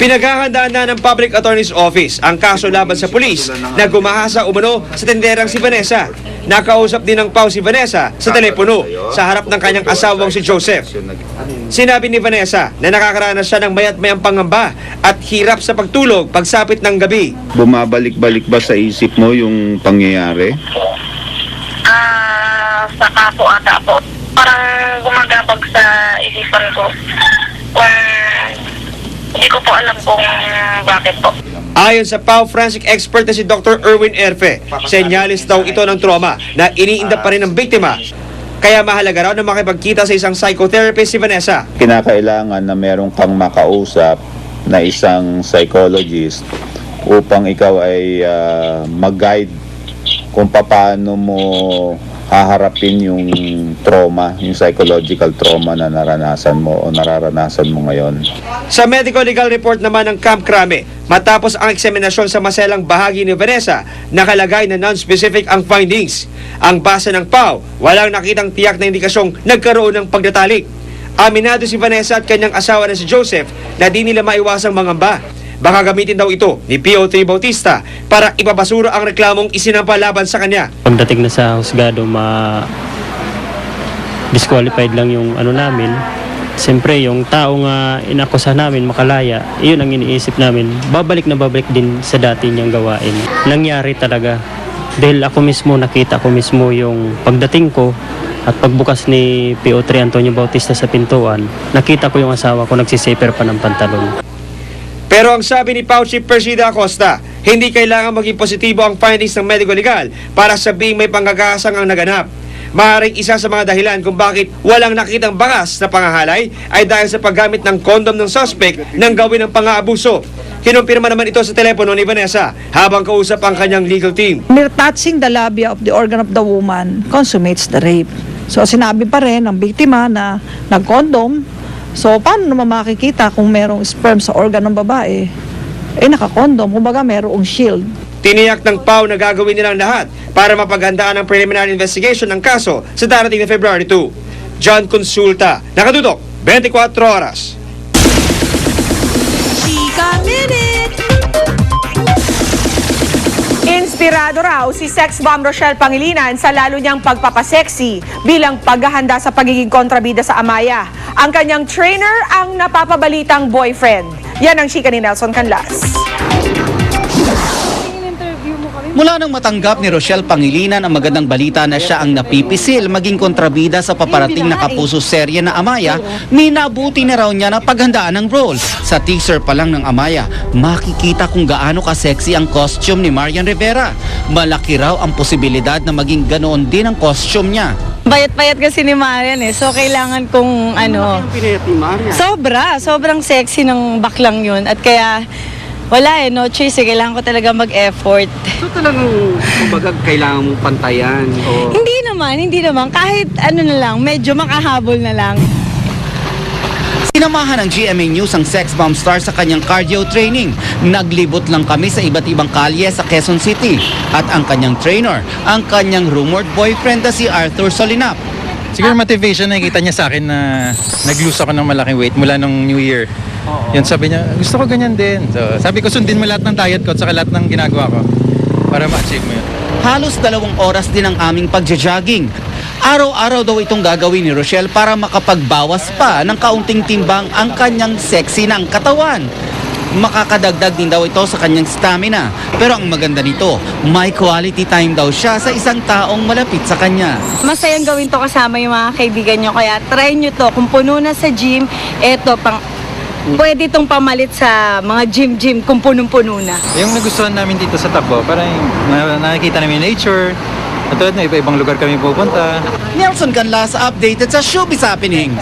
Pinaghahandaan na ng Public Attorney's Office ang kaso laban sa pulis na gumahasa umano sa tenderang si Vanessa. Nakausap din ng PAW si Vanessa sa telepono sa harap ng kanyang asawang si Joseph. Sinabi ni Vanessa na nakakaranas siya ng mayat-mayang pangamba at hirap sa pagtulog pagsapit ng gabi. Bumabalik-balik ba sa isip mo yung pangyayari? Saka po ata po. Parang gumagabag sa isipan ko. Hindi ko po alam kung bakit po. Ayon sa PAW forensic expert na si Dr. Erwin Erfe, senyalis daw ito ng trauma na iniinda pa rin ng biktima. Kaya mahalaga raw na makipagkita sa isang psychotherapist si Vanessa. Kinakailangan na meron kang makausap na isang psychologist upang ikaw ay mag-guide kung paano mo haharapin yung trauma, yung psychological trauma na naranasan mo o nararanasan mo ngayon. Sa medical legal report naman ng Camp Crame, matapos ang eksaminasyon sa maselang bahagi ni Vanessa, nakalagay na non-specific ang findings. Ang basa ng PAW, walang nakitang tiyak na indikasyong nagkaroon ng pagtatalik. Aminado si Vanessa at kanyang asawa na si Joseph na di nila maiwasang mangamba. Baka gamitin daw ito ni PO3 Bautista para ipabasura ang reklamong isinampa laban sa kanya. Pagdating na sa husgado, disqualified lang yung ano namin. Siyempre, yung taong inakusa namin makalaya, iyon ang iniisip namin. Babalik na babalik din sa dati niyang gawain. Nangyari talaga. Dahil ako mismo, nakita ko mismo yung pagdating ko at pagbukas ni PO3 Antonio Bautista sa pintuan, nakita ko yung asawa ko nagsisaper pa ng pantalon. Pero ang sabi ni Pau Chief Persida Acosta, hindi kailangan maging positibo ang findings ng medico legal para sabing may panggagahasang ang naganap. Maaaring isa sa mga dahilan kung bakit walang nakitang bakas na pangahalay ay dahil sa paggamit ng kondom ng suspect nang gawin ng pang-aabuso. Kinumpirma naman ito sa telepono ni Vanessa habang kausap ang kanyang legal team. Mere touching the labia of the organ of the woman consummates the rape. So sinabi pa rin ng biktima na nag-condom. So paano naman makikita kung merong sperm sa organ ng babae? Naka-condom, kumbaga merong shield. Tiniyak ng PAW na gagawin nilang lahat para mapaghandaan ang preliminary investigation ng kaso sa darating na February 2. John Consulta, nakatutok, 24 oras. Chika Minute! Inspirado raw si sex bomb Rochelle Pangilinan sa lalo niyang pagpapaseksi bilang paghahanda sa pagiging kontrabida sa Amaya. Ang kanyang trainer ang napapabalitang boyfriend. Yan ang chika ni Nelson Canlas. Mula nang matanggap ni Rochelle Pangilinan ang magandang balita na siya ang napipisil maging kontrabida sa paparating na kapuso serye na Amaya, minabuti na raw niya na paghandaan ng role. Sa teaser pa lang ng Amaya, makikita kung gaano ka-sexy ang costume ni Marian Rivera. Malaki raw ang posibilidad na maging ganoon din ang costume niya. Bayat-bayat kasi ni Marian so kailangan kong sobrang sexy ng baklang yun at kaya wala no choice, kailangan ko talaga mag-effort. So talagang kumbaga kailangan mong pantayan? O... Hindi naman. Kahit ano na lang, medyo makahabol na lang. Sinamahan ng GMA News ang sex bomb star sa kanyang cardio training. Naglibot lang kami sa iba't ibang kalye sa Quezon City. At ang kanyang trainer, ang kanyang rumored boyfriend na si Arthur Solinap. Siguro motivation, nakikita niya sa akin na nag-lose ako ng malaking weight mula nung New Year. Yun, sabi niya, gusto ko ganyan din. So, sabi ko, sundin mo lahat ng diet ko at saka lahat ng ginagawa ko para ma-achieve mo yun. Halos 2 oras din ang aming pagja-jogging. Araw-araw daw itong gagawin ni Rochelle para makapagbawas pa ng kaunting timbang ang kanyang sexy na ang katawan. Makakadagdag din daw ito sa kanyang stamina. Pero ang maganda nito, may quality time daw siya sa isang taong malapit sa kanya. Masayang gawin to kasama yung mga kaibigan nyo, kaya try nyo to. Kung puno na sa gym, pwede itong pamalit sa mga gym kung punong-puno na. Yung nagustuhan namin dito sa Takbo, parang nakikita namin nature, at na iba-ibang lugar kami pupunta. Nelson Canlas, updated sa Showbiz Happening.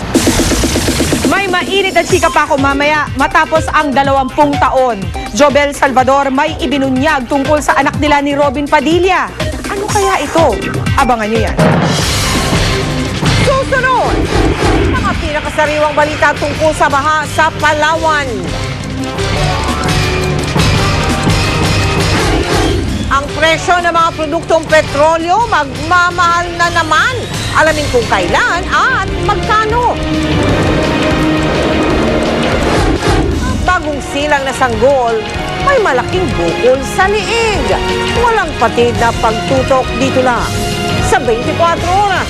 May mainit na chika pa ako mamaya matapos ang 20 taon. Jobel Salvador may ibinunyag tungkol sa anak nila ni Robin Padilla. Ano kaya ito? Abangan nyo yan. Susunod! Mga pinakasariwang balita tungkol sa baha sa Palawan. Ang presyo ng mga produktong petrolyo magmamahal na naman. Alamin kung kailan at magkano. Bagong silang na sanggol, may malaking bukol sa liig. Walang patid na pagtutok dito lang sa 24 oras.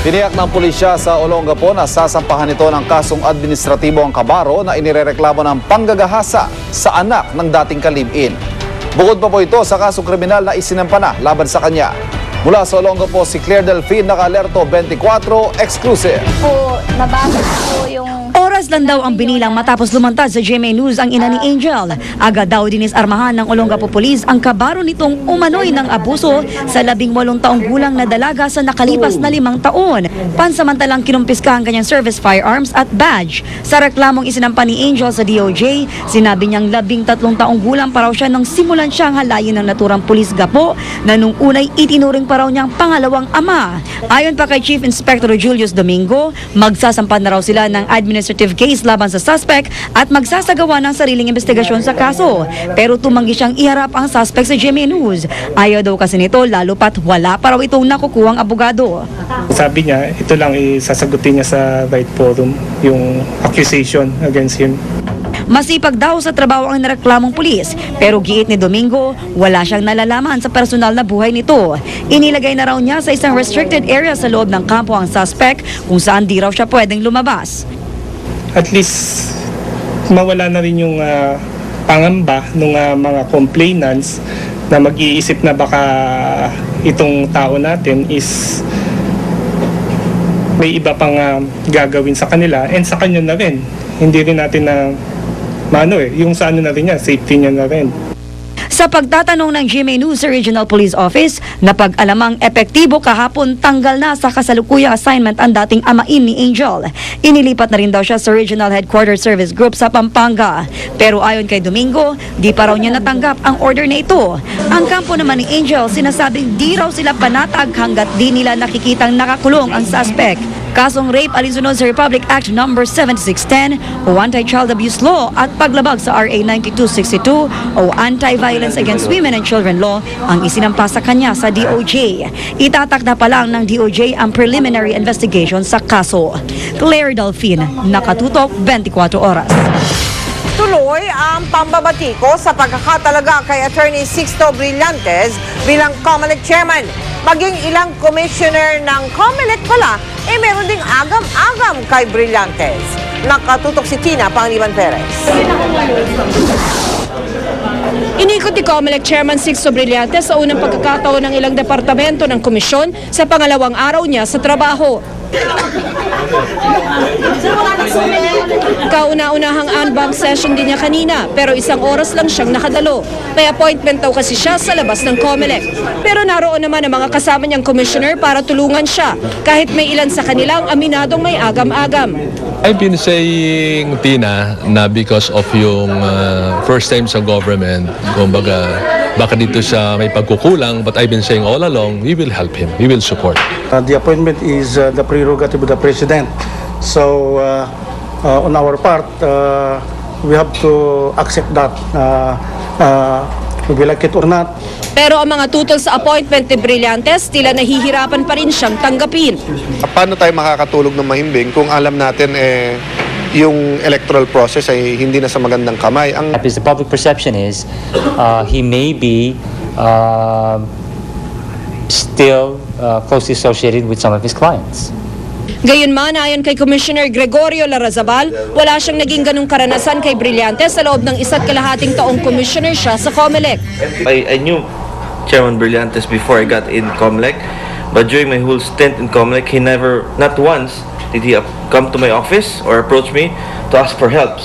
Tiniyak ng pulisya sa Olongapo na sasampahan ito ng kasong administratibo ang kabaro na inirereklamo ng panggagahasa sa anak ng dating kalib-in. Bukod pa po ito sa kasong kriminal na isinampa na laban sa kanya. Mula sa Olongapo, si Claire Delfin, naka-alerto 24 exclusive. Nabasa po yung... Oras lang daw ang binilang matapos lumantad sa GMA News ang ina ni Angel. Agad daw dinisarmahan ng Olongapo Police ang kabaro nitong umano'y ng abuso sa 18 taong gulang na dalaga sa nakalipas na 5 taon. Pansamantalang kinumpiska ang kanyang service firearms at badge. Sa reklamong isinampa ni Angel sa DOJ, sinabi niyang 13 taong gulang pa raw siya nang simulan siyang halayin ng naturang pulis gapo na nung unay itinuring pa raw niyang pangalawang ama. Ayon pa kay Chief Inspector Julius Domingo, magsasampa na raw sila ng administrative administrative case laban sa suspect at magsasagawa ng sariling investigasyon sa kaso. Pero tumanggi siyang iharap ang suspect sa GMA News. Ayaw daw kasi nito lalo pat wala pa raw itong nakukuhang abogado. Sabi niya, ito lang isasagutin niya sa right forum, yung accusation against him. Masipag daw sa trabaho ang nareklamong pulis, pero giit ni Domingo, wala siyang nalalaman sa personal na buhay nito. Inilagay na raw niya sa isang restricted area sa loob ng kampo ang suspect kung saan di raw siya pwedeng lumabas. At least, mawala na rin yung pangamba ng mga complainants na mag-iisip na baka itong tao natin is may iba pang gagawin sa kanila and sa kanya na rin. Hindi rin natin na yung sa ano na rin niya, safety niya na rin. Sa pagtatanong ng GMA News sa Regional Police Office, napag-alamang epektibo kahapon tanggal na sa kasalukuyang assignment ang dating amain ni Angel. Inilipat na rin daw siya sa Regional Headquarters Service Group sa Pampanga. Pero ayon kay Domingo, di pa raw niya natanggap ang order na ito. Ang kampo naman ni Angel, sinasabing di raw sila panatag hanggat di nila nakikitang nakakulong ang suspect. Kasong rape alinsunod sa Republic Act No. 7610 o Anti-Child Abuse Law at paglabag sa RA 9262 o Anti-Violence Against Women and Children Law ang isinampa sa kanya sa DOJ. Itatakda pa lang ng DOJ ang preliminary investigation sa kaso. Claire Delfin, Nakatutok, 24 Oras. Tuloy ang pambabatiko sa pagkakatalaga kay Attorney Sixto Brillantes bilang COMELEC Chairman. Maging ilang commissioner ng COMELEC pala, meron ding agam-agam kay Brillantes. Nakatutok si Tina Panganiban Perez. Inikot ni COMELEC Chairman Sixto Brillantes sa unang pagkakataon ng ilang departamento ng komisyon sa pangalawang araw niya sa trabaho. Kauna-unahang unbank session din niya kanina pero 1 oras lang siyang nakadalo. May appointment daw kasi siya sa labas ng COMELEC. Pero naroon naman ang mga kasama niyang commissioner para tulungan siya kahit may ilan sa kanilang aminadong may agam-agam. I've been saying, Tina, na because of yung first time sa government, kumbaga, baka dito siya may pagkukulang, but I've been saying all along, we will help him, we will support. The appointment is the prerogative of the President. So, on our part, we have to accept that, we like it or not. Pero ang mga tutol sa appointment ni Brillantes, tila nahihirapan pa rin siyang tanggapin. Paano tayo makakatulog ng mahimbing kung alam natin yung electoral process ay hindi na sa magandang kamay? The public perception is he may be still closely associated with some of his clients. Gayunman, ayon kay Commissioner Gregorio Larrazabal, wala siyang naging ganung karanasan kay Brillantes sa loob ng 1.5 taong commissioner siya sa COMELEC. I knew Chairman Brillantes before I got in COMELEC, but during my whole stint in COMELEC, he never, not once, did he come to my office or approach me to ask for help.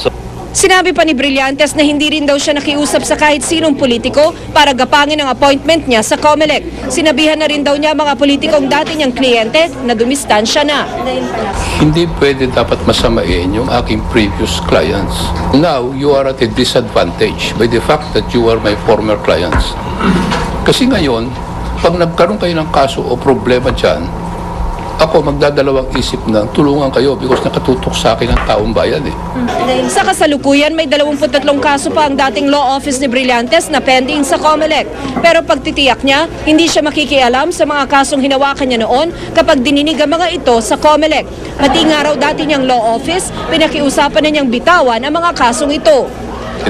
Sinabi pa ni Brillantes na hindi rin daw siya nakiusap sa kahit sinong politiko para gapangin ang appointment niya sa COMELEC. Sinabihan na rin daw niya mga politikong dati niyang kliyente na dumistansya na. Hindi pwede dapat masamain yung aking previous clients. Now, you are at a disadvantage by the fact that you are my former clients. Kasi ngayon, pag nagkaroon kayo ng kaso o problema dyan, ako magdadalawang isip na tulungan kayo because nakatutok sa akin ang taong bayan eh. Sa kasalukuyan, may 23 kaso pa ang dating law office ni Brillantes na pending sa COMELEC. Pero pagtitiyak niya, hindi siya makikialam sa mga kasong hinawakan niya noon kapag dininig ang mga ito sa COMELEC. Pati nga raw dati niyang law office, pinakiusapan na niyang bitawan ang mga kasong ito.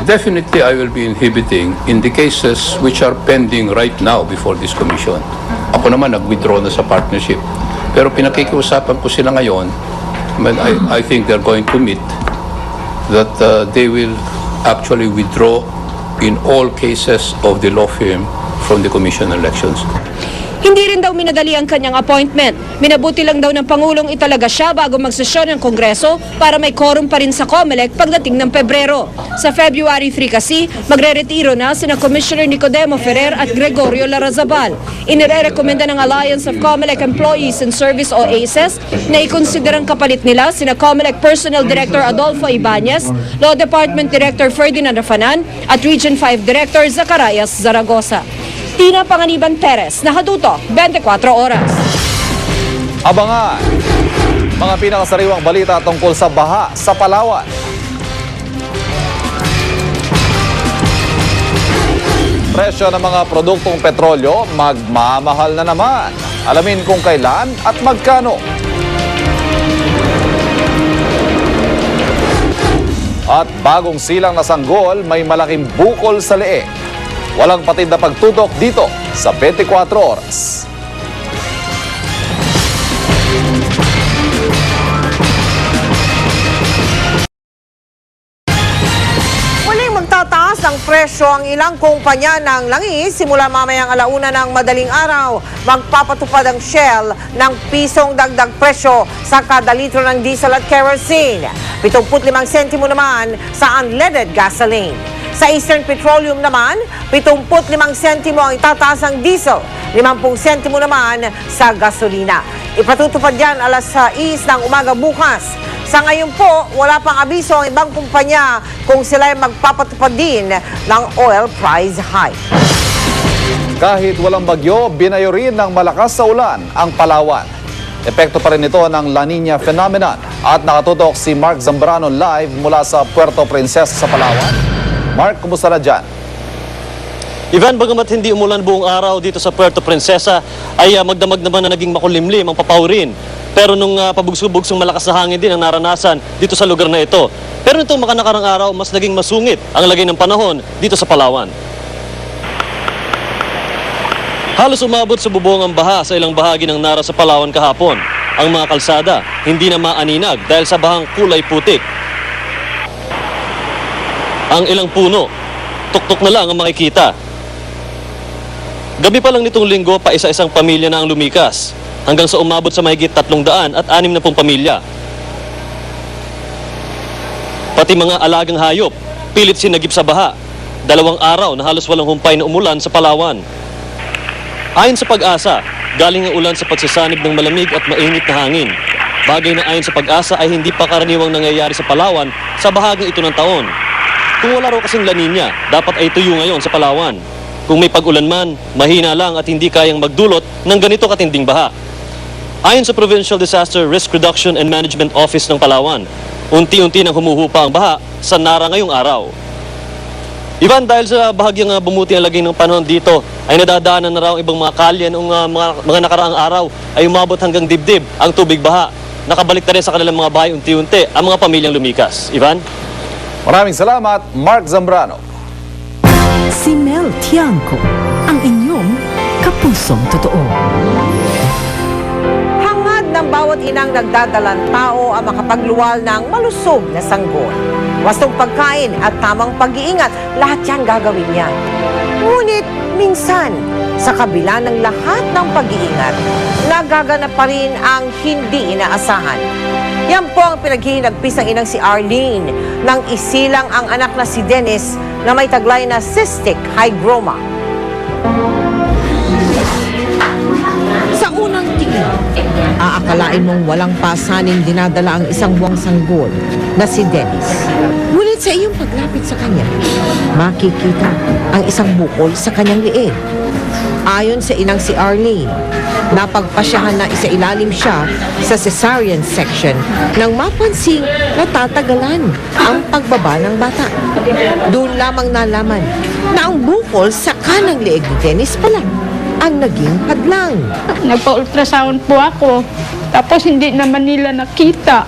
Definitely, I will be inhibiting in the cases which are pending right now before this commission. Ako naman nag-withdraw na sa partnership. Pero pinakikiusapan ko sila ngayon, I think they're going to meet that they will actually withdraw in all cases of the law firm from the commission elections. Hindi rin daw minadali ang kanyang appointment. Minabuti lang daw ng Pangulong italaga siya bago magsesyon ng Kongreso para may quorum pa rin sa COMELEC pagdating ng Pebrero. Sa February 3 kasi, magre-retiro na sina Commissioner Nicodemo Ferrer at Gregorio Larrazabal. Inirekomenda ng Alliance of COMELEC Employees in Service o ACES na ikonsiderang kapalit nila sina COMELEC Personnel Director Adolfo Ibanez, Law Department Director Ferdinand Rafanan at Region 5 Director Zacarias Zaragoza. Tina Panganiban Perez, Nakatutok, 24 Oras. Abangan Mga pinakasariwang balita tungkol sa baha sa Palawan. Presyo ng mga produktong petrolyo magmamahal na naman. Alamin kung kailan at magkano. At bagong silang na sanggol, may malaking bukol sa leeg. Walang patid na pagtutok dito sa 24 oras. Muling magtataas ng presyo ang ilang kumpanya ng langis simula mamayang alauna ng madaling araw. Magpapatupad ang Shell ng pisong dagdag presyo sa kada litro ng diesel at kerosene. 75 sentimo naman sa unleaded gasoline. Sa Eastern Petroleum naman, 75 sentimo ang itataas ng diesel, 50 sentimo naman sa gasolina. Ipatutupad yan alas 6 ng umaga bukas. Sa ngayon po, wala pang abiso ang ibang kumpanya kung sila ay magpapatupad din ng oil price hike. Kahit walang bagyo, binayo rin ng malakas sa ulan ang Palawan. Epekto pa rin ito ng La Nina phenomenon. At nakatutok si Mark Zambrano live mula sa Puerto Princesa sa Palawan. Mark, kumusta na dyan? Ivan, bagamat hindi umulan buong araw dito sa Puerto Princesa, ay magdamag naman na naging makulimlim ang papawirin. Pero nung pabugso-bugsong malakas na hangin din ang naranasan dito sa lugar na ito. Pero nitong makanakarang araw, mas naging masungit ang lagay ng panahon dito sa Palawan. Halos umabot sa bubong ang baha sa ilang bahagi ng Nara sa Palawan kahapon. Ang mga kalsada hindi na maaninag dahil sa bahang kulay putik. Ang ilang puno, tuktok na lang ang makikita. Gabi pa lang nitong linggo, pa isa-isang pamilya na ang lumikas, hanggang sa umabot sa mahigit 360 pamilya. Pati mga alagang hayop, pilit sinagip sa baha. 2 araw na halos walang humpay na umulan sa Palawan. Ayon sa Pag-asa, galing ang ulan sa pagsasanib ng malamig at mainit na hangin. Bagay na ayon sa Pag-asa ay hindi pa karaniwang nangyayari sa Palawan sa bahaging ito ng taon. Kung wala raw kasing La Nina, dapat ay tuyo ngayon sa Palawan. Kung may pag-ulan man, mahina lang at hindi kayang magdulot ng ganito katinding baha. Ayon sa Provincial Disaster Risk Reduction and Management Office ng Palawan, unti-unti nang humuhupa ang baha sa Nara ngayong araw. Ivan, dahil sa bahagyang bumuti ang lagay ng panahon dito, ay nadadaanan na raw ang ibang mga kalye noong mga nakaraang araw ay umabot hanggang dibdib ang tubig baha. Nakabalik na rin sa kanilang mga bahay unti-unti ang mga pamilyang lumikas. Ivan? Maraming salamat, Mark Zambrano. Si Mel Tiangco, ang inyong kapusong totoo. Hangad ng bawat inang nagdadalang tao ang makapagluwal ng malusog na sanggol. Wastong pagkain at tamang pag-iingat, lahat yan gagawin niya. Ngunit minsan, sa kabila ng lahat ng pag-iingat, nagaganap pa rin ang hindi inaasahan. Yan po ang pinaghihinagpis ng inang si Arlene nang isilang ang anak na si Dennis na may taglay na cystic hygroma. Sa unang tingin, aakalain mong walang pasaning dinadala ang isang buwang sanggol na si Dennis. Ngunit sa iyong paglapit sa kanya, makikita ang isang bukol sa kanyang liig. Ayon sa inang si Arlene, napagpasyahan na isailalim siya sa cesarean section nang mapansing natatagalan ang pagbaba ng bata. Doon lamang nalaman na ang bukol sa kanang leeg ni Dennis pala ang naging hadlang. Nagpa-ultrasound po ako, tapos hindi naman nila nakita.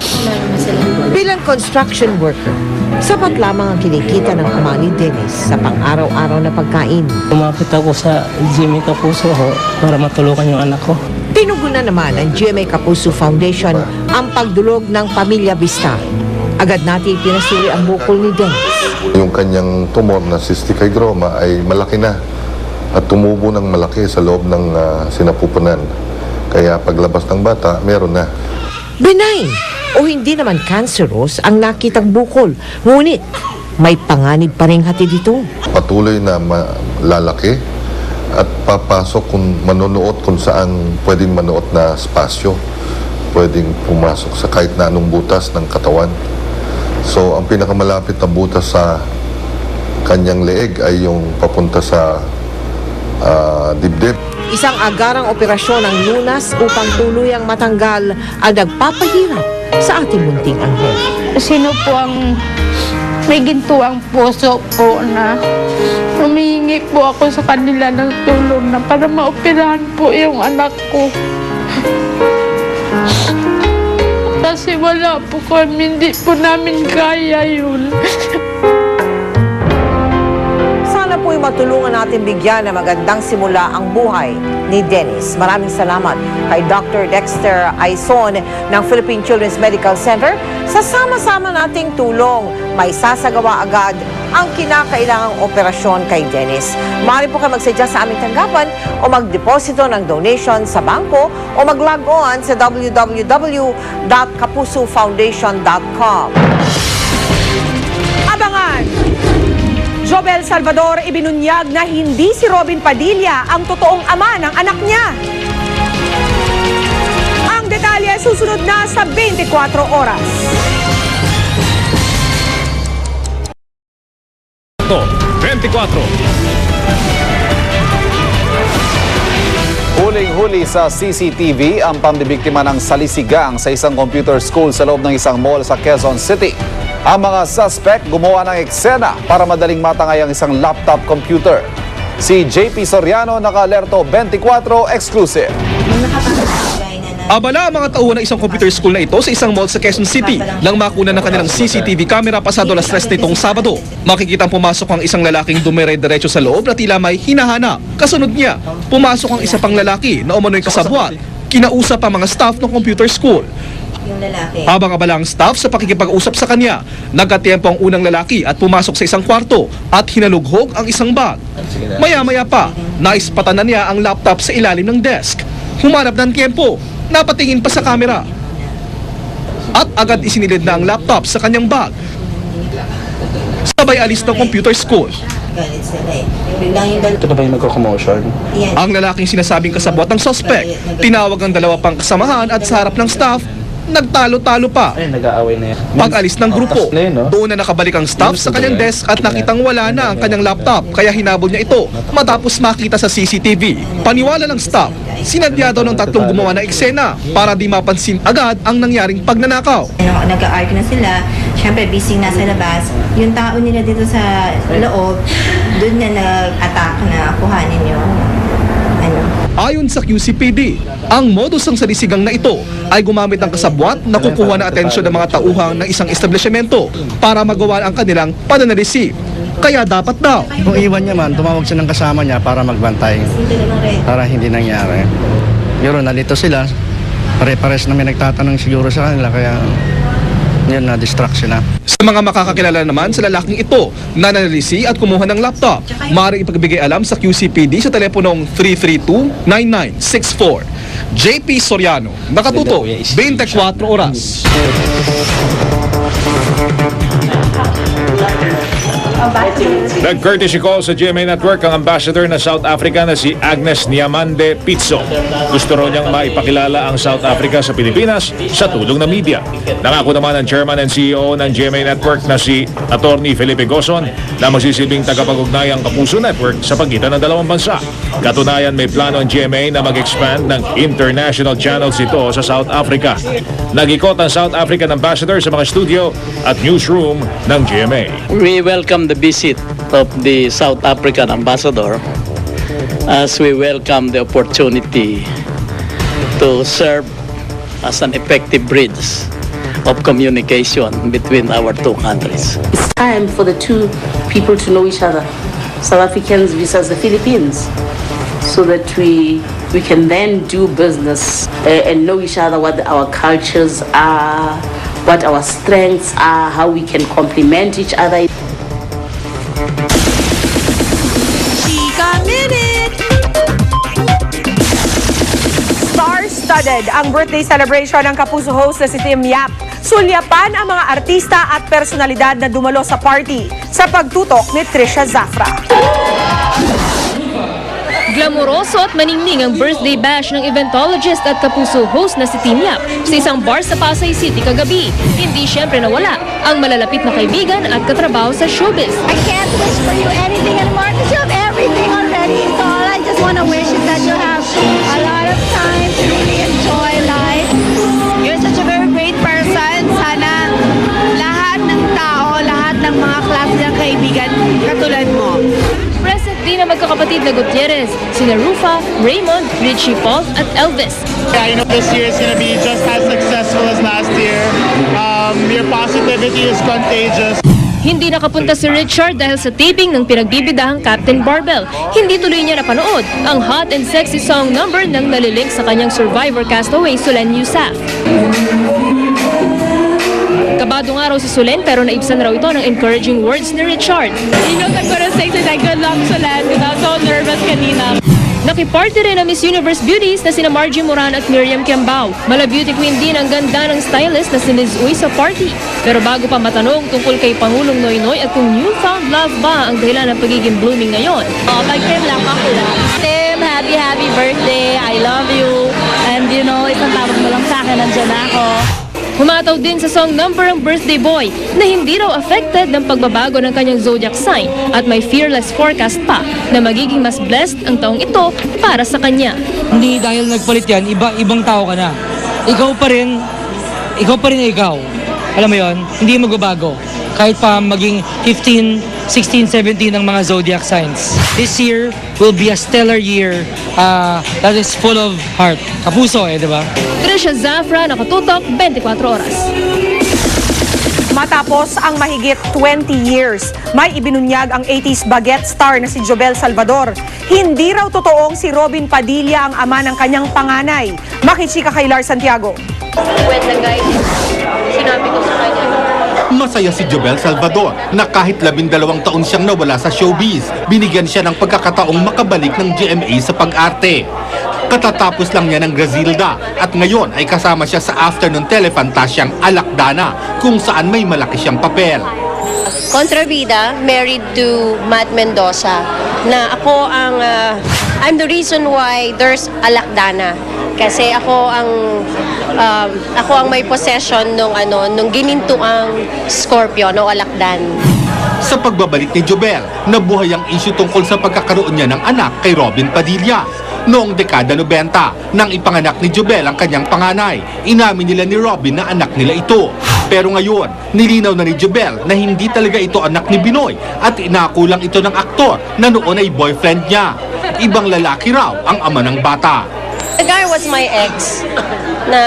Bilang construction worker, sapat lamang ang kinikita ng ama ni Dennis sa pang-araw-araw na pagkain. Umapit ako sa GMA Kapuso para matulungan yung anak ko. Tinugunan naman ng GMA Kapuso Foundation ang pagdulog ng Pamilya Vista. Agad natin pinasuri ang bukol ni Dennis. Yung kanyang tumor na cystic hygroma ay malaki na at tumubo ng malaki sa loob ng sinapupunan. Kaya paglabas ng bata, meron na. Benign o hindi naman cancerous ang nakitang bukol. Ngunit may panganib pa rin hati dito. Patuloy na lalaki at papasok kung manonood kung saan pwedeng manood na spasyo. Pwedeng pumasok sa kahit na anong butas ng katawan. So ang pinakamalapit na butas sa kanyang leeg ay yung papunta sa dibdib. Isang agarang operasyon ng Lunas upang tuluyang matanggal ang nagpapahirap sa ating munting anghel. Sino po ang may gintuang puso po na humihingi po ako sa kanila ng tulong na para maoperahan po yung anak ko. Kasi wala po kami, hindi po namin kaya yun. Sana po'y matulungan natin bigyan ng magandang simula ang buhay ni Dennis. Maraming salamat kay Dr. Dexter Aison ng Philippine Children's Medical Center sa sama-sama nating tulong. May sasagawa agad ang kinakailangang operasyon kay Dennis. Maaari po kayo magsadya sa aming tanggapan o magdeposito ng donation sa bangko o mag-log on sa www.kapusofoundation.com. Abangan! Jobel Salvador ibinunyag na hindi si Robin Padilla ang totoong ama ng anak niya. Ang detalye susunod na sa 24 oras. 24. Huling-huli sa CCTV ang pambibiktima ng salisigang sa isang computer school sa loob ng isang mall sa Quezon City. Ang mga suspect gumawa ng eksena para madaling matangay ang isang laptop computer. Si JP Soriano, naka-alerto 24 exclusive. Abala ang mga tauhan ng isang computer school na ito sa isang mall sa Quezon City nang makuna ng kanilang CCTV camera pasado alas 3 nitong Sabado. Makikitang pumasok ang isang lalaking dumire-diretso sa loob na tila may hinahanap. Kasunod niya, pumasok ang isa pang lalaki na umano'y kasabwat. Kinausap ang mga staff ng computer school. Habang abala ang staff sa pakikipag-usap sa kanya, nagkatiempo ang unang lalaki at pumasok sa isang kwarto at hinalughog ang isang bag. Maya-maya pa, naispatan na niya ang laptop sa ilalim ng desk. Humanap ng tiempo, napatingin pa sa camera. At agad isinilid na ang laptop sa kanyang bag. Sabay alis ng computer school. Ito na ba yung nagko-commotion? Ang lalaking sinasabing kasabwat ng suspect, tinawag ang dalawa pang kasamahan at sa harap ng staff, nagtalo-talo pa. Ay, nag-aaway na yan. Pag-alis ng grupo, doon na nakabalik ang staff sa kanyang desk at nakitang wala na ang kanyang laptop kaya hinabol niya ito matapos makita sa CCTV. Paniwala ng staff, sinadya daw ng tatlong gumawa ng eksena para di mapansin agad ang nangyaring pagnanakaw. Nag-argue na sila, syempre busy na sa labas. Yung tao nila dito sa loob, doon na nag-attack na kuhanin yung Ayon sa QCPD, ang modus ng salisigang na ito ay gumamit ng kasabwat na kukuha ng atensyon ng mga tauhan ng isang establishmento para magawa ang kanilang pananalisip. Kaya dapat daw. Kung iwan niya man, tumawag siya ng kasama niya para magbantay. Para hindi nangyari. Siguro nalito sila. Pare-pares na may nagtatanong siguro sa kanila kaya yun na distraction na. Sa mga makakakilala naman sa lalaking ito na nanalisi at kumuha ng laptop, maaaring ipagbigay alam sa QCPD sa teleponong 332-9964. JP Soriano, nakatuto, 24 oras. Nag-courtesy call sa GMA Network ang ambassador na South Africa na si Agnes Niamande Pitso. Gusto raw niyang maipakilala ang South Africa sa Pilipinas sa tulong ng media. Nangako naman ang chairman and CEO ng GMA Network na si Attorney Felipe Gozon na magsisilbing tagapag-ugnay ang Kapuso Network sa pagitan ng dalawang bansa. Katunayan, may plano ang GMA na mag-expand ng international channels ito sa South Africa. Nag-ikot ang South African ambassador sa mga studio at newsroom ng GMA. We welcome the visit of the South African ambassador as we welcome the opportunity to serve as an effective bridge of communication between our two countries. It's time for the two people to know each other, South Africans versus the Philippines, so that we can then do business and know each other, what our cultures are, what our strengths are, how we can complement each other. Star-studded ang birthday celebration ng Kapuso host na si Tim Yap. Sulyapan ang mga artista at personalidad na dumalo sa party sa pagtutok ni Trisha Zafra. Glamoroso at maningning ang birthday bash ng eventologist at Kapuso host na si Tim Yap sa isang bar sa Pasay City kagabi. Hindi syempre nawala ang malalapit na kaibigan at katrabaho sa showbiz. I can't wish for you anything anymore because you have everything already. So all I just want to wish is that you have hindi na magkakapatid na Gutierrez, sina Rufa, Raymond, Richie Paul at Elvis. I know this year is going to be just as successful as last year. Your positivity is contagious. Hindi nakapunta si Richard dahil sa taping ng pinagbibidahang Captain Barbell. Hindi tuloy niya napanood ang hot and sexy song number ng nalilink sa kanyang Survivor castaway Solen Yusaf. Kabado nga raw si Solen pero naibsan raw ito ng encouraging words ni Richard. You know, I'm gonna say today, good luck, Solen, because I was so nervous kanina. Nakiparty rin ang Miss Universe beauties na sina Margie Moran at Miriam Kiambao. Mala beauty queen din ang ganda ng stylist na si Liz Uy sa party. Pero bago pa matanong tungkol kay Pangulong Noynoy at kung newfound love ba ang dahilan ng pagiging blooming ngayon. Kay Tim lang ako lang. Tim, happy birthday, I love you. And you know, isang tawag mo lang sa akin, nandiyan na ako. Humataw din sa song number ang Birthday Boy na hindi raw affected ng pagbabago ng kanyang zodiac sign at may fearless forecast pa na magiging mas blessed ang taong ito para sa kanya. Hindi dahil nagpalit yan, ibang tao ka na. Ikaw pa rin ikaw. Alam mo yon, hindi magbabago. Kahit pa maging 15, 16, 17 ang mga zodiac signs. This year will be a stellar year that is full of heart. Kapuso di ba? Trisha Zafra, nakatutok, 24 oras. Matapos ang mahigit 20 years, may ibinunyag ang 80s baguette star na si Jobel Salvador. Hindi raw totoong si Robin Padilla ang ama ng kanyang panganay. Makichika kay Lar Santiago. When the guy, sinabi ko sa kanya, masaya si Jobel Salvador na kahit 12 taon siyang nawala sa showbiz, binigyan siya ng pagkakataong makabalik ng GMA sa pag-arte. Katatapos lang niya ng Grazilda at ngayon ay kasama siya sa afternoon telefantasyang Alakdana kung saan may malaki siyang papel. Contrabida, married to Matt Mendoza, na ako ang, I'm the reason why there's Alakdana. Kasi ako ang may possession nung ginintuang Scorpio, no Alakdan. Sa pagbabalik ni Jobel, nabuhay ang issue tungkol sa pagkakaroon niya ng anak kay Robin Padilla. Noong dekada 90, nang ipanganak ni Jobel ang kanyang panganay, inamin nila ni Robin na anak nila ito. Pero ngayon, nilinaw na ni Jobel na hindi talaga ito anak ni Binoy at inakulang ito ng aktor na noon ay boyfriend niya. Ibang lalaki raw ang ama ng bata. The guy was my ex na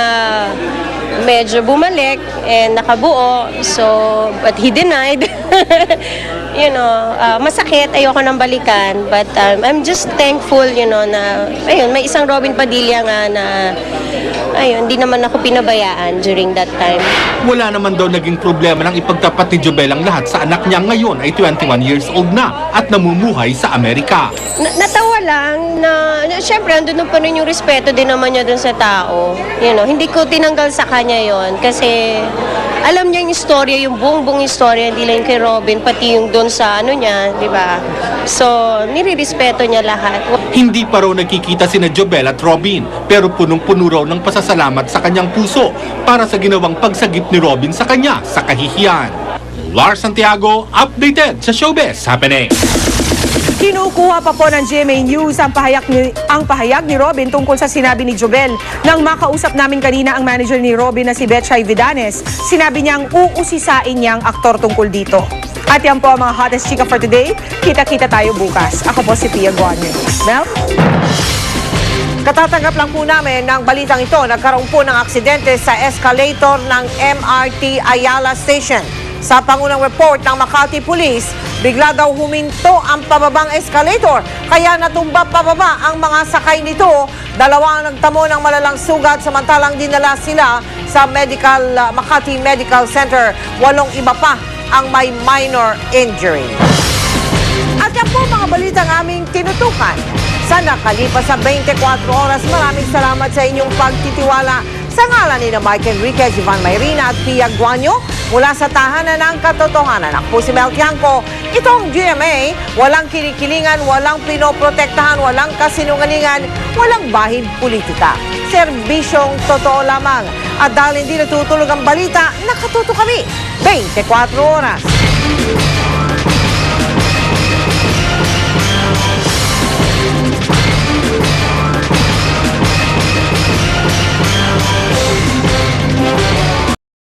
medyo bumalik and nakabuo, but he denied. Masakit, ayoko nang balikan, but I'm just thankful, na may isang Robin Padilla nga na hindi naman ako pinabayaan during that time. Wala naman daw naging problema ng ipagtapat ni Jobel ang lahat sa anak niya ngayon ay 21 years old na at namumuhay sa Amerika. Natawa lang na syempre andun pa rin yung respeto din naman niya dun sa tao. Hindi ko tinanggal sa kanya yon kasi alam niya yung istorya, yung buong istorya, hindi lang kay Robin, pati yung doon sa niya, di ba? So, nirirespeto niya lahat. Hindi pa raw nakikita sina Jobel at Robin, pero punong-puno raw ng pasasalamat sa kanyang puso para sa ginawang pagsagip ni Robin sa kanya sa kahihiyan. Lars Santiago, updated sa Showbiz Happening. Kinukuha pa po ng GMA News ang pahayag ni Robin tungkol sa sinabi ni Jobel. Nang makausap namin kanina ang manager ni Robin na si Betchay Vidanes, sinabi niyang uusisain niyang aktor tungkol dito. At yan po ang mga hottest chika for today. Kita-kita tayo bukas. Ako po si Pia Guanyo. Mel? Katatanggap lang po namin ng balitang ito. Nagkaroon po ng aksidente sa escalator ng MRT Ayala Station. Sa pangunang report ng Makati Police, bigla daw huminto ang pababang escalator. Kaya natumba pababa ang mga sakay nito. Dalawa ang nagtamo ng malalang sugat samantalang dinala sila sa Makati Medical Center. 8 iba pa ang may minor injury. At yan po mga balitang aming tinutukan. Sa nakalipas sa 24 oras, maraming salamat sa inyong pagtitiwala. Sa ngalan ni Mike Enriquez, Ivan Mayrina at Pia Guanyo, mula sa tahanan ng katotohanan. Ako po si Mel Tiangco. Itong GMA, walang kinikilingan, walang pinoprotektahan, walang kasinungalingan, walang bahid politika. Serbisyong totoo lamang. At dahil hindi natutulog ang balita, nakatuto kami 24 oras.